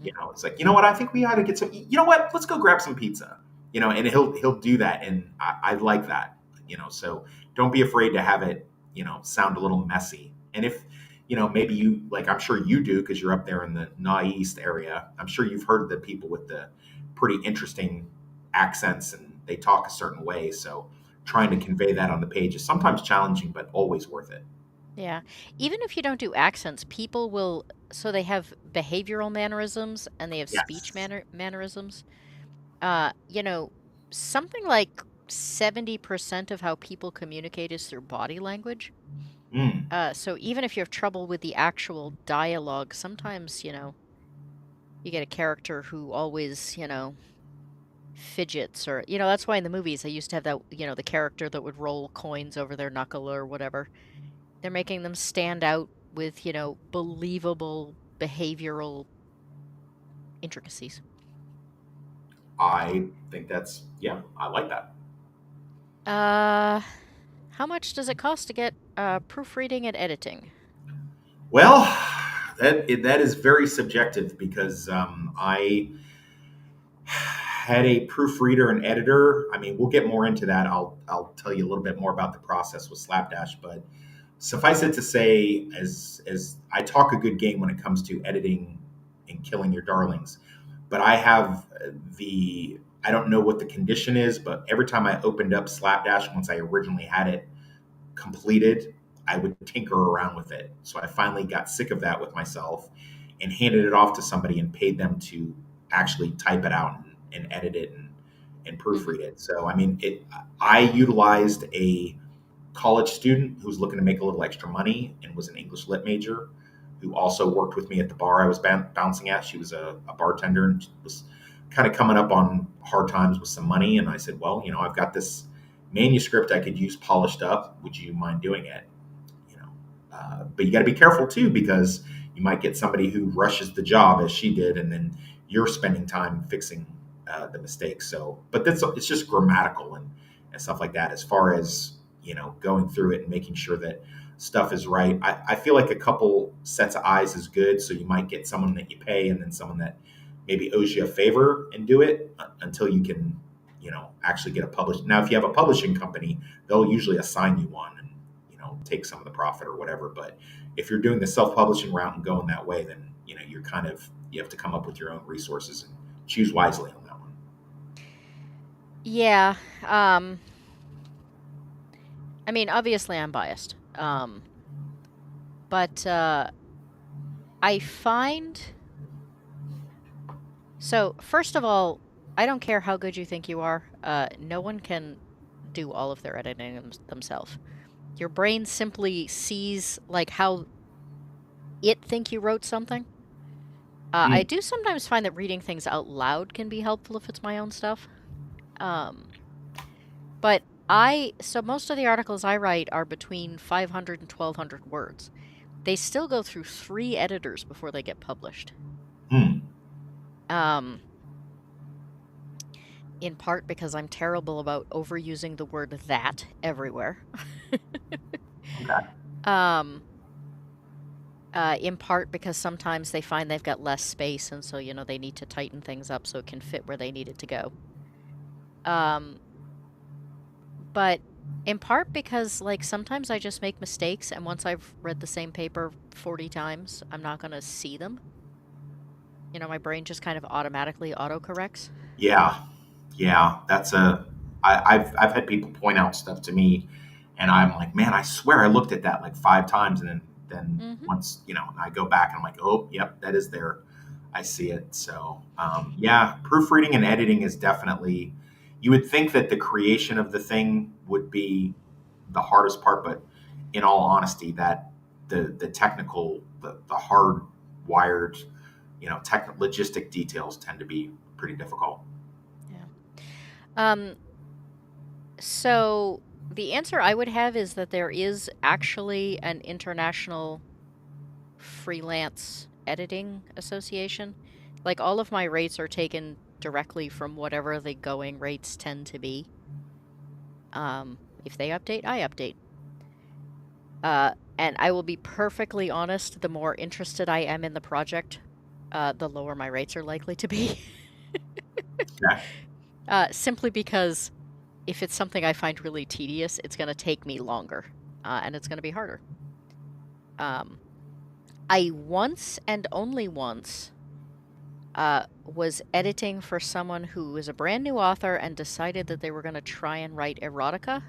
you Mhm. know, it's like, you know what, I think we ought to get some, you know what, let's go grab some pizza, you know, and he'll do that, and I like that, you know. So don't be afraid to have it, you know, sound a little messy. And if you know, maybe you like, I'm sure you do because you're up there in the East area. I'm sure you've heard the people with the pretty interesting accents and they talk a certain way. So trying to convey that on the page is sometimes challenging, but always worth it. Yeah. Even if you don't do accents, people will so they have behavioral mannerisms and they have speech Yes. mannerisms. Uh, you know, something like 70% of how people communicate is through body language. Mm. So even if you have trouble with the actual dialogue, sometimes, you get a character who always, fidgets or, that's why in the movies they used to have that, the character that would roll coins over their knuckle or whatever. They're making them stand out with, believable behavioral intricacies. I think that's, yeah, I like that. Uh, How much does it cost to get proofreading and editing? Well, that is very subjective because I had a proofreader and editor. I mean, we'll get more into that. I'll tell you a little bit more about the process with Slapdash, but suffice it to say, as I talk a good game when it comes to editing and killing your darlings, but I have the I don't know what the condition is, but every time I opened up Slapdash once I originally had it completed, I would tinker around with it. So I finally got sick of that with myself and handed it off to somebody and paid them to actually type it out and edit it and Hmm. proofread it. So I mean, I utilized a college student who was looking to make a little extra money and was an English lit major, who also worked with me at the bar I was bouncing at. She was a bartender and was kind of coming up on hard times with some money. And I said, well, I've got this manuscript I could use polished up. Would you mind doing it? You know, but you got to be careful too, because you might get somebody who rushes the job as she did, and then you're spending time fixing the mistakes. So, but it's just grammatical and stuff like that. As far as going through it and making sure that stuff is right, I feel like a couple sets of eyes is good. So you might get someone that you pay, and then someone that maybe owes you a favor and do it until you can actually get a published. Now, if you have a publishing company, they'll usually assign you one and take some of the profit or whatever. But if you're doing the self-publishing route and going that way, then you have to come up with your own resources and choose wisely on that one. Yeah. I mean, obviously I'm biased. But I find so first of all, I don't care how good you think you are. No one can do all of their editing themselves. Your brain simply sees like how it think you wrote something. I Mm. do sometimes find that reading things out loud can be helpful if it's my own stuff. Um, but so most of the articles I write are between 500 and 1,200 words. They still go through 3 editors before they get published. Mm. Um, in part because I'm terrible about overusing the word that everywhere. Okay. Um, in part because sometimes they find they've got less space, and so, they need to tighten things up so it can fit where they need it to go. Um, but in part because, like, sometimes I just make mistakes, and once I've read the same paper 40 times, I'm not going to see them. My brain just kind of automatically autocorrects. Yeah. Yeah. I've had people point out stuff to me, and I'm like, man, I swear I looked at that like 5 times, and then Hmm. once I go back and I'm like, oh, yep, that is there. I see it. So yeah, proofreading and editing is definitely. You would think that the creation of the thing would be the hardest part, but in all honesty, that the technical, the hard wired, logistic details tend to be pretty difficult. Yeah. Um, so the answer I would have is that there is actually an international freelance editing association. Like all of my rates are taken directly from whatever the going rates tend to be. If they update, I update. And I will be perfectly honest, the more interested I am in the project, the lower my rates are likely to be. Okay. Simply because if it's something I find really tedious, it's going to take me longer, and it's going to be harder. Um, I once and only once was editing for someone who was a brand new author and decided that they were going to try and write erotica.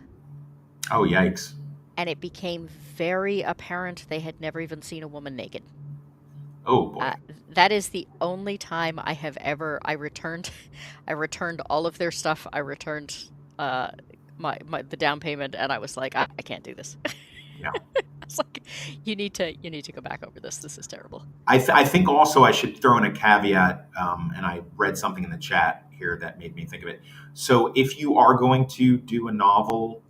Oh, yikes. And it became very apparent they had never even seen a woman naked. Oh boy. Uh, that is the only time I returned, I returned all of their stuff. I returned uh, the down payment, and I was like, I can't do this. Yeah. I was like, you need to go back over this. This is terrible. I think also I should throw in a caveat, and I read something in the chat here that made me think of it. So if you are going to do a novel,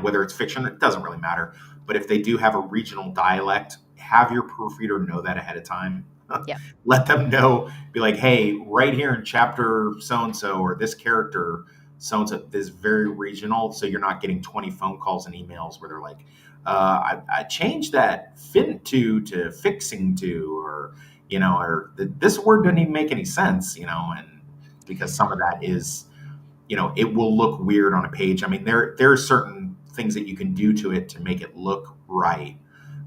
whether it's fiction, it doesn't really matter. But if they do have a regional dialect, have your proofreader know that ahead of time. Yeah. Let them know, be like, hey, right here in chapter so and so, or this character so and so. This is very regional, so you're not getting 20 phone calls and emails where they're like, I changed that fin to fixing to, or this word doesn't even make any sense, and because some of that is, it will look weird on a page. I mean, there are certain things that you can do to it to make it look right,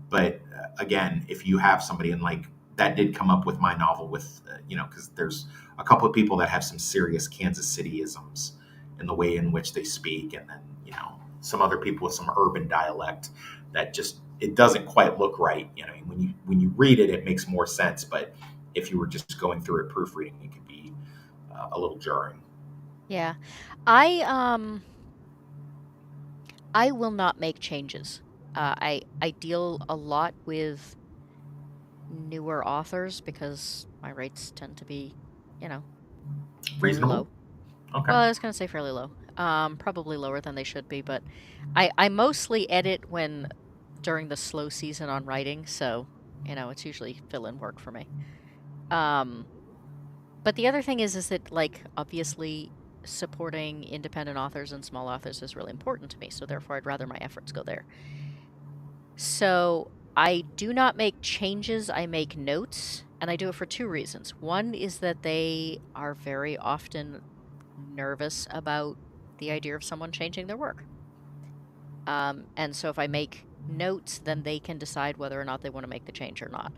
but again, if you have somebody, and like that did come up with my novel with, because there's a couple of people that have some serious Kansas City isms in the way in which they speak, and then some other people with some urban dialect that just it doesn't quite look right. When you read it, it makes more sense, but if you were just going through it proofreading, it could be a little jarring. Yeah. I I will not make changes. I deal a lot with newer authors because my rates tend to be, you know, fairly Reasonable. low. Okay. Well, I was going to say fairly low. Probably lower than they should be, but I mostly edit when during the slow season on writing, so it's usually fill-in work for me. Um, but the other thing is that like obviously supporting independent authors and small authors is really important to me, so therefore I'd rather my efforts go there. So I do not make changes, I make notes, and I do it for two reasons. One is that they are very often nervous about the idea of someone changing their work. And so if I make notes, then they can decide whether or not they want to make the change or not.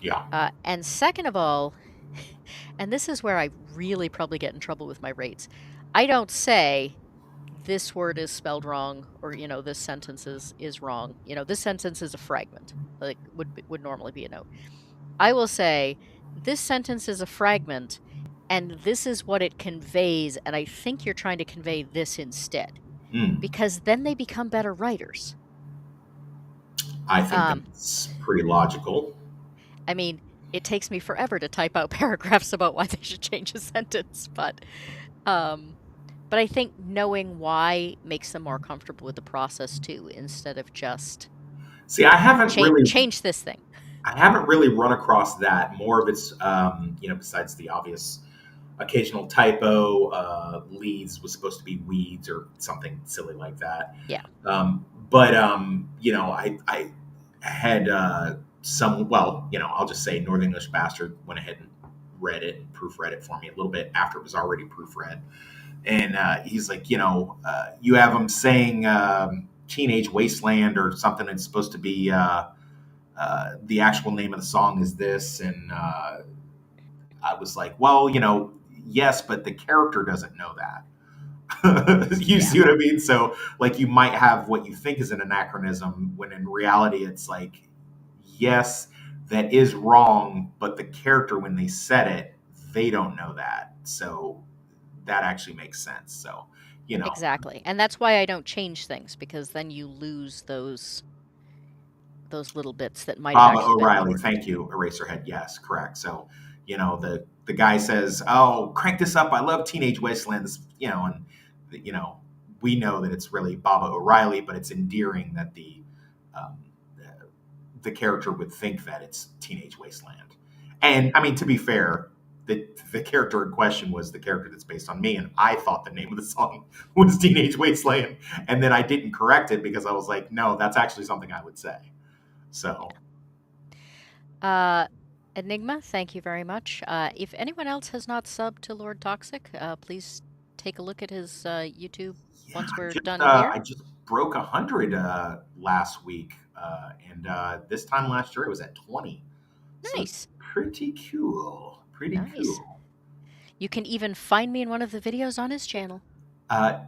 Yeah. And second of all, and this is where I really probably get in trouble with my rates, I don't say this word is spelled wrong, or this sentence is wrong. This sentence is a fragment, like would normally be a note. I will say this sentence is a fragment, and this is what it conveys, and I think you're trying to convey this instead, Mm. because then they become better writers. I think Um, that's pretty logical. I mean, it takes me forever to type out paragraphs about why they should change a sentence, um, but I think knowing why makes them more comfortable with the process too, instead of just See, I haven't really change this thing. I haven't really run across that. More of it's, besides the obvious occasional typo, leads was supposed to be weeds or something silly like that. Yeah, But I had some. Well, I'll just say Northern English Bastard went ahead and read it, proofread it for me a little bit after it was already proofread, and he's like, you have him saying "Teenage Wasteland" or something. It's supposed to be. The actual name of the song is this, and I was like, well, yes, but the character doesn't know that. You yeah, see what I mean? So, like, you might have what you think is an anachronism when in reality it's like, yes, that is wrong, but the character, when they said it, they don't know that. So, that actually makes sense. So, you know, exactly. And that's why I don't change things, because then you lose those little bits that might have Baba actually been O'Reilly, important. thank you, Eraserhead. Yes, correct. So, the guy says, "Oh, crank this up! I love Teenage Wastelands." And we know that it's really Baba O'Reilly, but it's endearing that um, the character would think that it's Teenage Wasteland. And I mean, to be fair, the character in question was the character that's based on me, and I thought the name of the song was Teenage Wasteland, and then I didn't correct it because I was like, no, that's actually something I would say. So. Uh, Enigma, thank you very much. If anyone else has not subbed to Lord Toxic, please take a look at his YouTube Yeah, once I we're just done uh, here. I just broke 100 last week, and this time last year it was at 20. So it's Nice, pretty cool. Pretty nice. cool. You can even find me in one of the videos on his channel. Uh,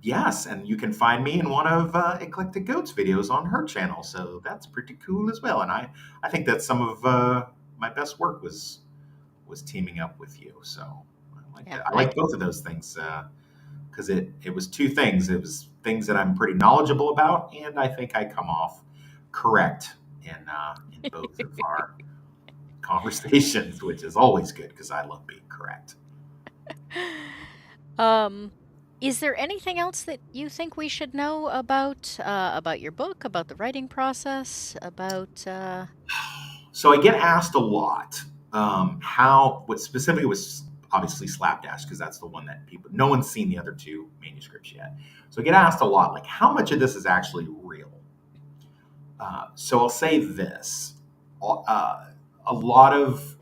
yes, and you can find me in one of Eclectic Goats videos on her channel, so that's pretty cool as well. And I think that some of my best work was teaming up with you. So I like Yeah, that. I like both of those things. Because it was two things. It was things that I'm pretty knowledgeable about, and I think I come off correct in both of our conversations, which is always good because I love being correct. Um, is there anything else that you think we should know about your book, about the writing process, about So I get asked a lot how what specifically was obviously Slapdash, because that's the one that no one's seen the other two manuscripts yet. So I get asked a lot, like, how much of this is actually real? So I'll say this: a lot of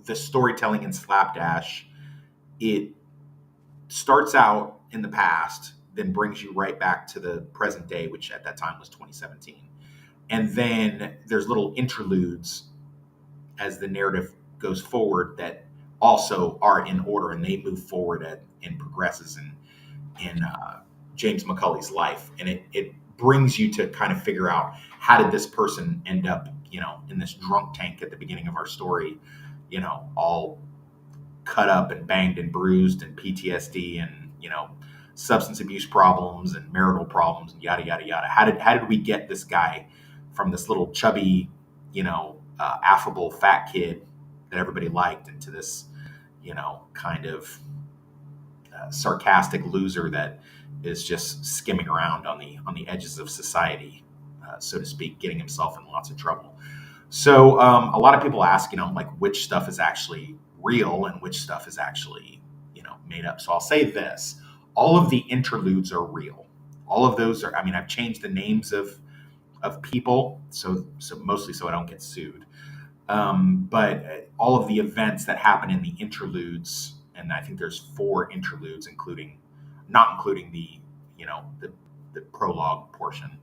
the storytelling in Slapdash, it starts out in the past, then brings you right back to the present day, which at that time was 2017. And then there's little interludes as the narrative goes forward that also are in order, and they move forward and progresses in James McCulley's life, and it brings you to kind of figure out, how did this person end up, in this drunk tank at the beginning of our story, all cut up and banged and bruised and PTSD and substance abuse problems and marital problems and yada yada yada. How did we get this guy from this little chubby, affable fat kid that everybody liked into this, kind of sarcastic loser that is just skimming around on the edges of society, so to speak, getting himself in lots of trouble. So a lot of people ask, like, which stuff is actually real and which stuff is actually, made up. So I'll say this: all of the interludes are real. All of those are. I mean, I've changed the names of people, so mostly so I don't get sued. But all of the events that happen in the interludes, and I think there's 4 interludes, not including the prologue portion.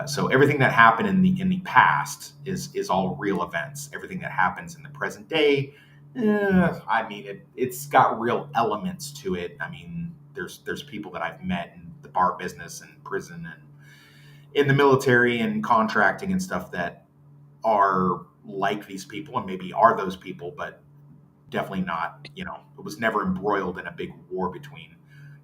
So everything that happened in the past is all real events. Everything that happens in the present day, I mean, it's got real elements to it. I mean, there's people that I've met in the bar business and prison and in the military and contracting and stuff that are like these people and maybe are those people, but definitely not. It was never embroiled in a big war between,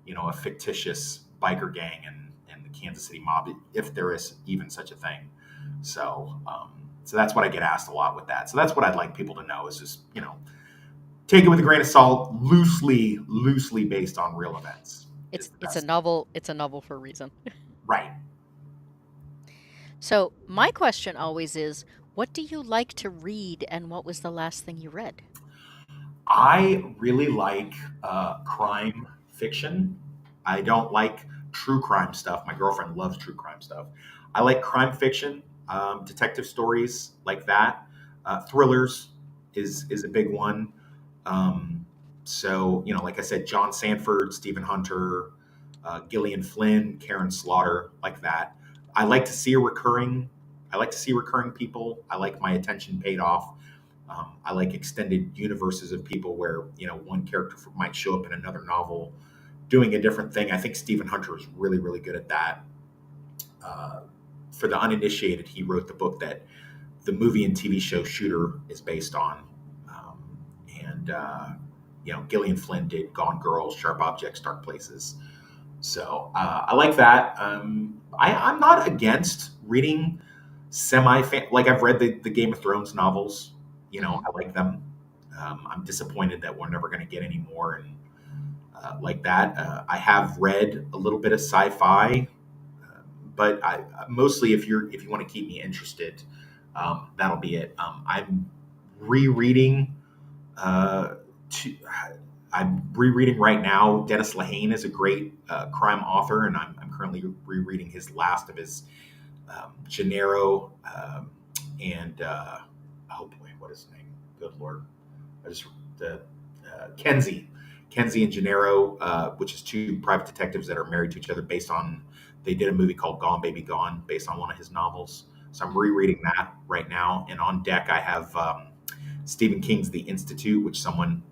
a fictitious biker gang and the Kansas City mob, if there is even such a thing. So that's what I get asked a lot with that. So that's what I'd like people to know, is just, take it with a grain of salt, loosely based on real events. It's a novel. It's a novel for a reason. Right. So my question always is, what do you like to read, and what was the last thing you read? I really like crime fiction. I don't like true crime stuff. My girlfriend loves true crime stuff. I like crime fiction, detective stories like that. Thrillers is a big one. So like I said, John Sanford, Stephen Hunter, Gillian Flynn, Karen Slaughter, like that. I like to see a recurring. I like to see recurring people. I like my attention paid off. I like extended universes of people where one character might show up in another novel doing a different thing. I think Stephen Hunter is really really good at that. Uh, for the uninitiated, he wrote the book that the movie and TV show Shooter is based on, and Gillian Flynn did Gone Girl, Sharp Objects, Dark Places. So I like that. I'm not against reading like I've read the Game of Thrones novels. Hmm. I like them. I'm disappointed that we're never going to get any more and like that. I have read a little bit of sci-fi, but mostly if you want to keep me interested, that'll be it. I'm rereading. Uh, to, I'm rereading right now. Dennis Lehane is a great crime author, and I'm currently rereading his last of his Gennaro and oh boy, what is his name? Good lord, I just the Kenzie and Gennaro, which is 2 private detectives that are married to each other. They did a movie called Gone Baby Gone, based on one of his novels. So I'm rereading that right now, and on deck I have Stephen King's The Institute, which someone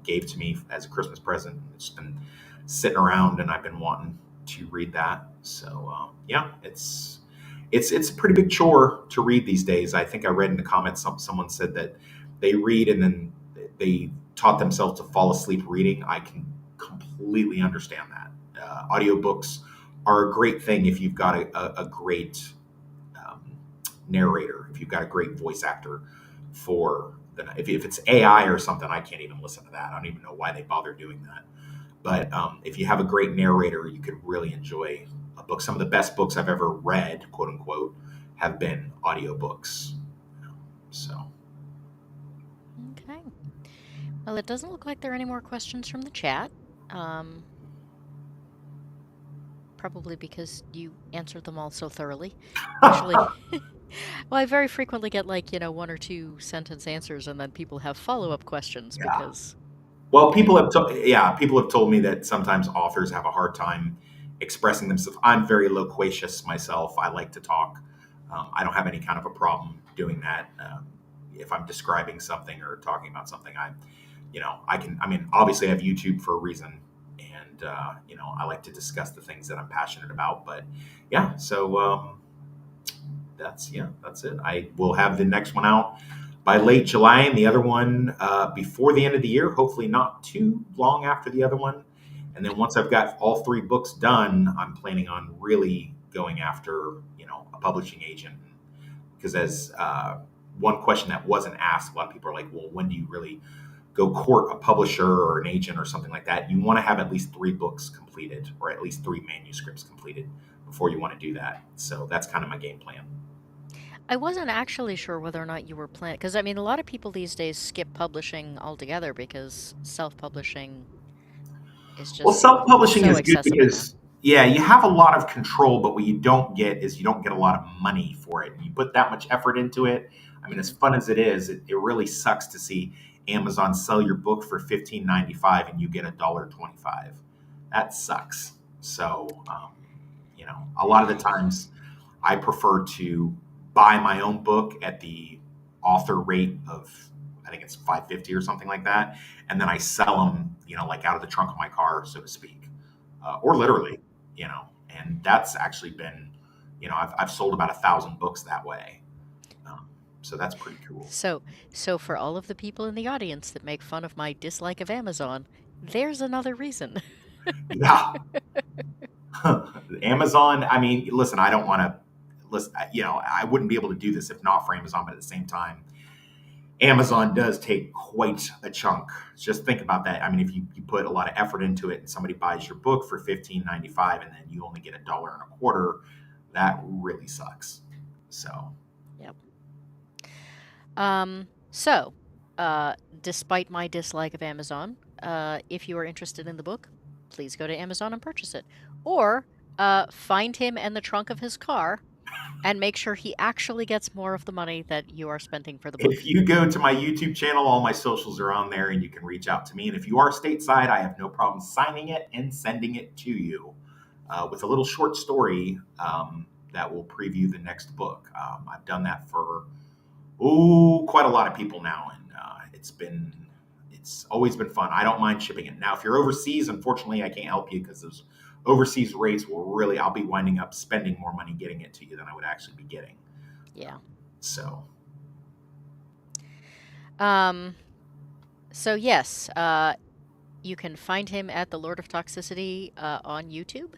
gave to me as a Christmas present. It's been sitting around, and I've been wanting to read that. So yeah, it's a pretty big chore to read these days. I think I read in the comments someone said that they read and then they taught themselves to fall asleep reading. I can completely understand that. Audiobooks are a great thing if you've got a great um, narrator, if you've got a great voice actor for if it's AI or something, I can't even listen to that. I don't even know why they bother doing that. But if you have a great narrator, you could really enjoy a book. Some of the best books I've ever read, quote unquote, have been audiobooks. So Okay. Well, it doesn't look like there are any more questions from the chat. Um, Probably because you answered them all so thoroughly. Actually, well, I very frequently get like, one or two sentence answers, and then people have follow-up questions Yeah. because, Well, you know, people have told me that sometimes authors have a hard time expressing themselves. I'm very loquacious myself. I like to talk. I don't have any kind of a problem doing that. If I'm describing something or talking about something, I can. I mean, obviously, I have YouTube for a reason, and I like to discuss the things that I'm passionate about. But yeah, so that's it. I will have the next one out by late July, and the other one before the end of the year. Hopefully, not too long after the other one. And then once I've got all three books done, I'm planning on really going after a publishing agent, because as one question that wasn't asked, a lot of people are like, "Well, when do you really go court a publisher or an agent or something like that?" You want to have at least three books completed, or at least three manuscripts completed before you want to do that. So that's kind of my game plan. I wasn't actually sure whether or not you were planning, because I mean, a lot of people these days skip publishing altogether because self-publishing is Well, just self-publishing so is good accessible now. because yeah, you have a lot of control, but what you don't get is you don't get a lot of money for it. You put that much effort into it. I mean, as Hmm. fun as it is, it really sucks to see Amazon sell your book for 15.95 and you get $1.25. That sucks. So, a lot of the times I prefer to buy my own book at the author rate of, I think it's 550 or something like that, and then I sell them, like out of the trunk of my car, so to speak, or literally, and that's actually been, I've sold about 1,000 books that way, um, so that's pretty cool. So, so for all of the people in the audience that make fun of my dislike of Amazon, there's another reason. Yeah, Amazon. I mean, listen, I don't want to listen. I wouldn't be able to do this if not for Amazon, but at the same time, Amazon does take quite a chunk. Just think about that. I mean, if you put a lot of effort into it and somebody buys your book for 15.95 and then you only get $1.25, that really sucks. So Yep. So, uh, despite my dislike of Amazon, if you are interested in the book, please go to Amazon and purchase it. Or find him in the trunk of his car and make sure he actually gets more of the money that you are spending for the if book. you go to my YouTube channel, all my socials are on there and you can reach out to me. And if you are stateside, I have no problem signing it and sending it to you with a little short story that will preview the next book. I've done that for quite a lot of people now, and it's always been fun. I don't mind shipping it. Now, if you're overseas, unfortunately, I can't help you because those overseas rates will really. I'll be winding up spending more money getting it to you than I would actually be getting. Yeah. So, Um, so yes, you can find him at the Lord of Toxicity on YouTube.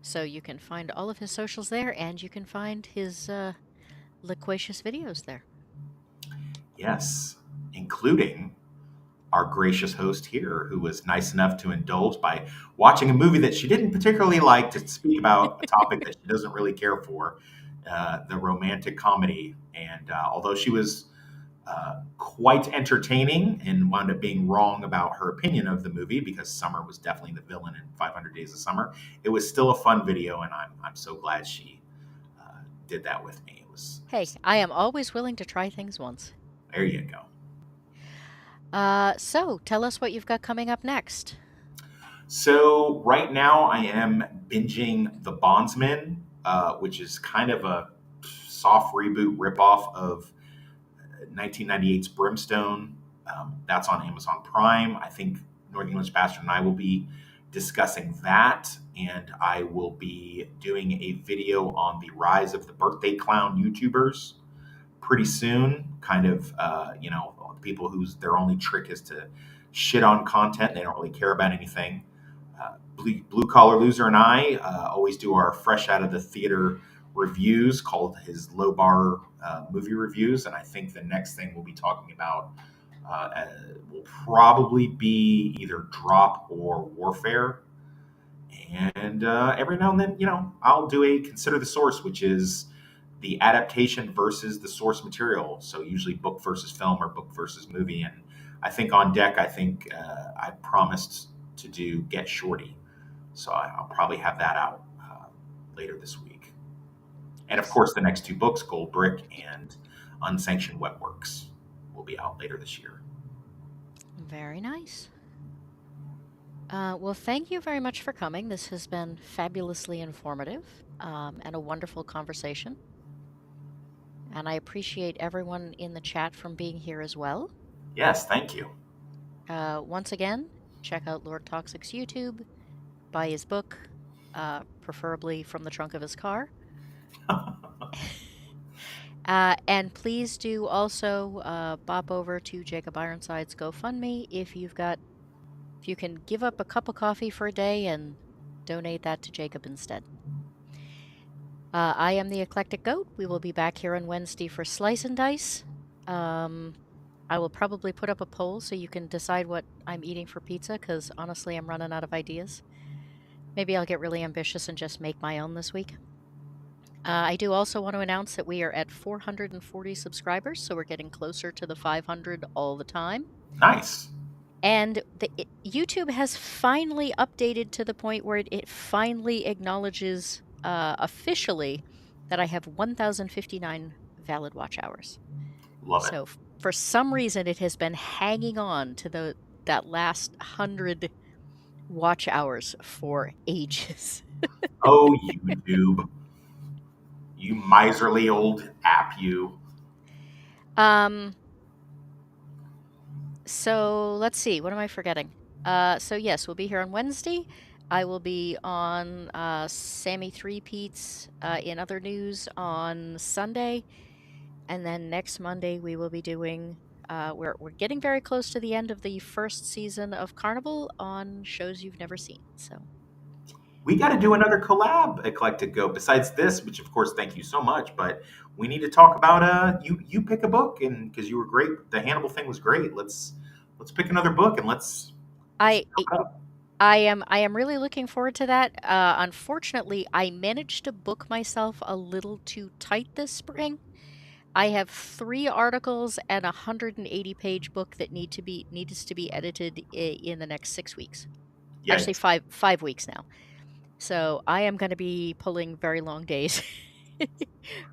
So you can find all of his socials there, and you can find his loquacious videos there. yes, including our gracious host here, who was nice enough to indulge by watching a movie that she didn't particularly like to speak about a topic that she doesn't really care for, the romantic comedy. And although she was quite entertaining and wound up being wrong about her opinion of the movie because Summer was definitely the villain in 500 Days of Summer, it was still a fun video, and I'm so glad she did that with me. Hey, I am always willing to try things once. There you go. So tell us what you've got coming up next. So right now I am binging The Bondsman, which is kind of a soft reboot ripoff of 1998's Brimstone. That's on Amazon Prime. I think North English Bastard and I will be discussing that, and I will be doing a video on the rise of the birthday clown YouTubers pretty soon. Kind of, people whose their only trick is to shit on content. They don't really care about anything. Blue Collar Loser and I always do our fresh out of the theater reviews called his Low Bar movie reviews. And I think the next thing we'll be talking about will probably be either Drop or Warfare. And every now and then, I'll do a Consider the Source, which is the adaptation versus the source material. So usually book versus film or book versus movie. And I think on deck, I promised to do Get Shorty. So I'll probably have that out later this week. And of course, the next two books, Goldbrick and Unsanctioned Wet Works, will be out later this year. Very nice. Well, thank you very much for coming. This has been fabulously informative and a wonderful conversation. And I appreciate everyone in the chat from being here as well. Yes, thank you. Once again, check out Lord Toxic's YouTube, buy his book, preferably from the trunk of his car. And please do also bop over to Jacob Ironside's GoFundMe if you can give up a cup of coffee for a day and donate that to Jacob instead. I am the Eclectic Goat. We will be back here on Wednesday for Slice and Dice. I will probably put up a poll so you can decide what I'm eating for pizza, because honestly, I'm running out of ideas. Maybe I'll get really ambitious and just make my own this week. I do also want to announce that we are at 440 subscribers, so we're getting closer to the 500 all the time. Nice. And YouTube has finally updated to the point where it finally acknowledges officially that I have 1,059 valid watch hours. Love it. So for some reason, it has been hanging on to that last 100 watch hours for ages. Oh, YouTube. You miserly old app, you. So let's see. What am I forgetting? So yes, we'll be here on Wednesday. I will be on Sammy Three Pete's in other news on Sunday, and then next Monday we will be doing. We're getting very close to the end of the first season of Carnival on shows you've never seen. So we got to do another collab, Eclectic Go. Besides this, which of course, thank you so much, but we need to talk about you pick a book, and because you were great, the Hannibal thing was great. Let's pick another book and let's I am really looking forward to that. Unfortunately, I managed to book myself a little too tight this spring. I have 3 articles and a 180-page book that needs to be edited in the next 6 weeks. Yeah. Actually, 5 weeks now. So I am going to be pulling very long days,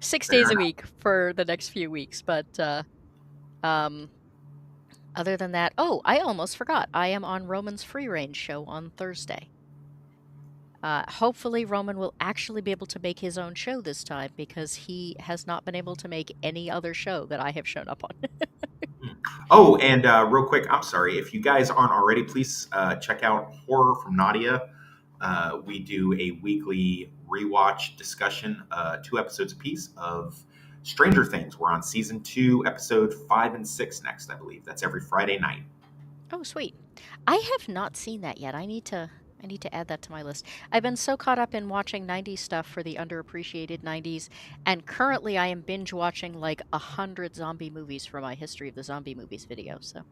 6 days a week for the next few weeks. But other than that, I almost forgot. I am on Roman's Free Range show on Thursday. Hopefully Roman will actually be able to make his own show this time, because he has not been able to make any other show that I have shown up on. Oh, and real quick, I'm sorry. If you guys aren't already, please check out Horror from Nadia. We do a weekly rewatch discussion, 2 episodes apiece of Stranger Things. We're on season 2, episode 5 and 6 next, I believe. That's every Friday night. Oh, sweet. I have not seen that yet. I need to add that to my list. I've been so caught up in watching 90s stuff for the underappreciated 90s, and currently I am binge watching like 100 zombie movies for my History of the Zombie Movies video. So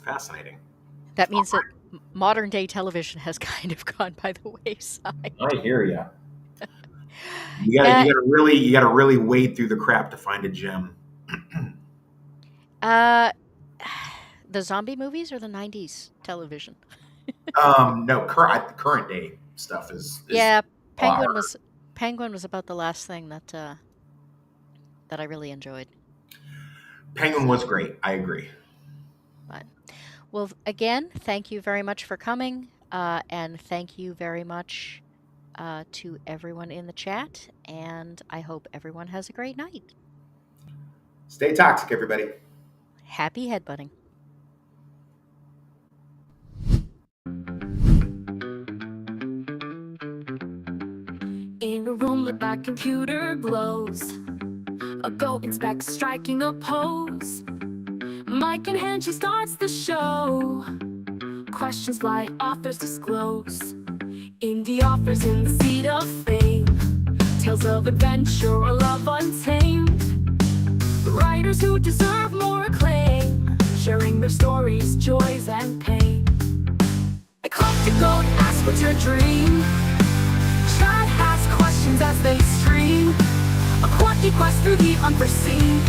fascinating. That means that modern day television has kind of gone by the wayside. I hear you. You gotta really wade through the crap to find a gem. The zombie movies or the 90s television? No, current day stuff is yeah. Penguin was about the last thing that I really enjoyed. Penguin was great. I agree. But, well, again, thank you very much for coming, and thank you very much to everyone in the chat, and I hope everyone has a great night. Stay toxic, everybody. Happy headbutting. In a room lit by computer glows, a goat inspects striking a pose. Mic in hand, she starts the show. Questions fly, authors disclose. Indy authors in the seat of fame. Tales of adventure or love untamed. Writers who deserve more acclaim, sharing their stories, joys and pain. Eclectic Goat, ask what's your dream. Chat has questions as they stream. quirky quest through the unforeseen.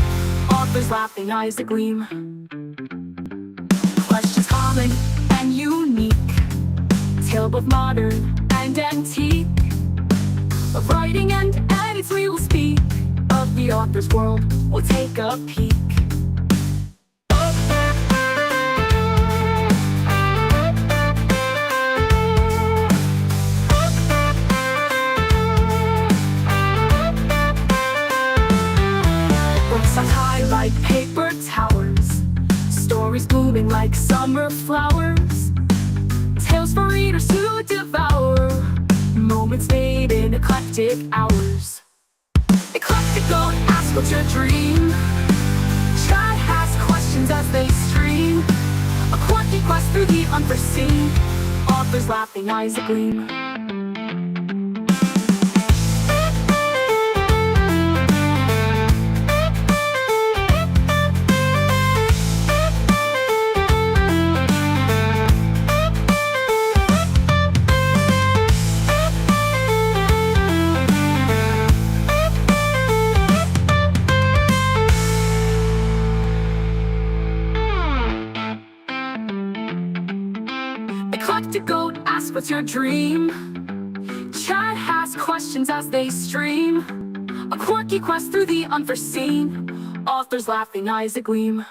Authors laughing, eyes a gleam. Questions common and unique, tale both modern and antique. Of writing and edits we will speak, of the author's world we'll take a peek. Books on high like paper towers, stories blooming like summer flowers, tales for readers to devour, moments made in eclectic hours. Eclectic, don't ask what's your dream. Chat has questions as they stream. A quirky quest through the unforeseen. Authors laughing, eyes a gleam. Eclectic, goat, ask what's your dream. Chat has questions as they stream. A quirky quest through the unforeseen. Authors laughing, eyes a gleam.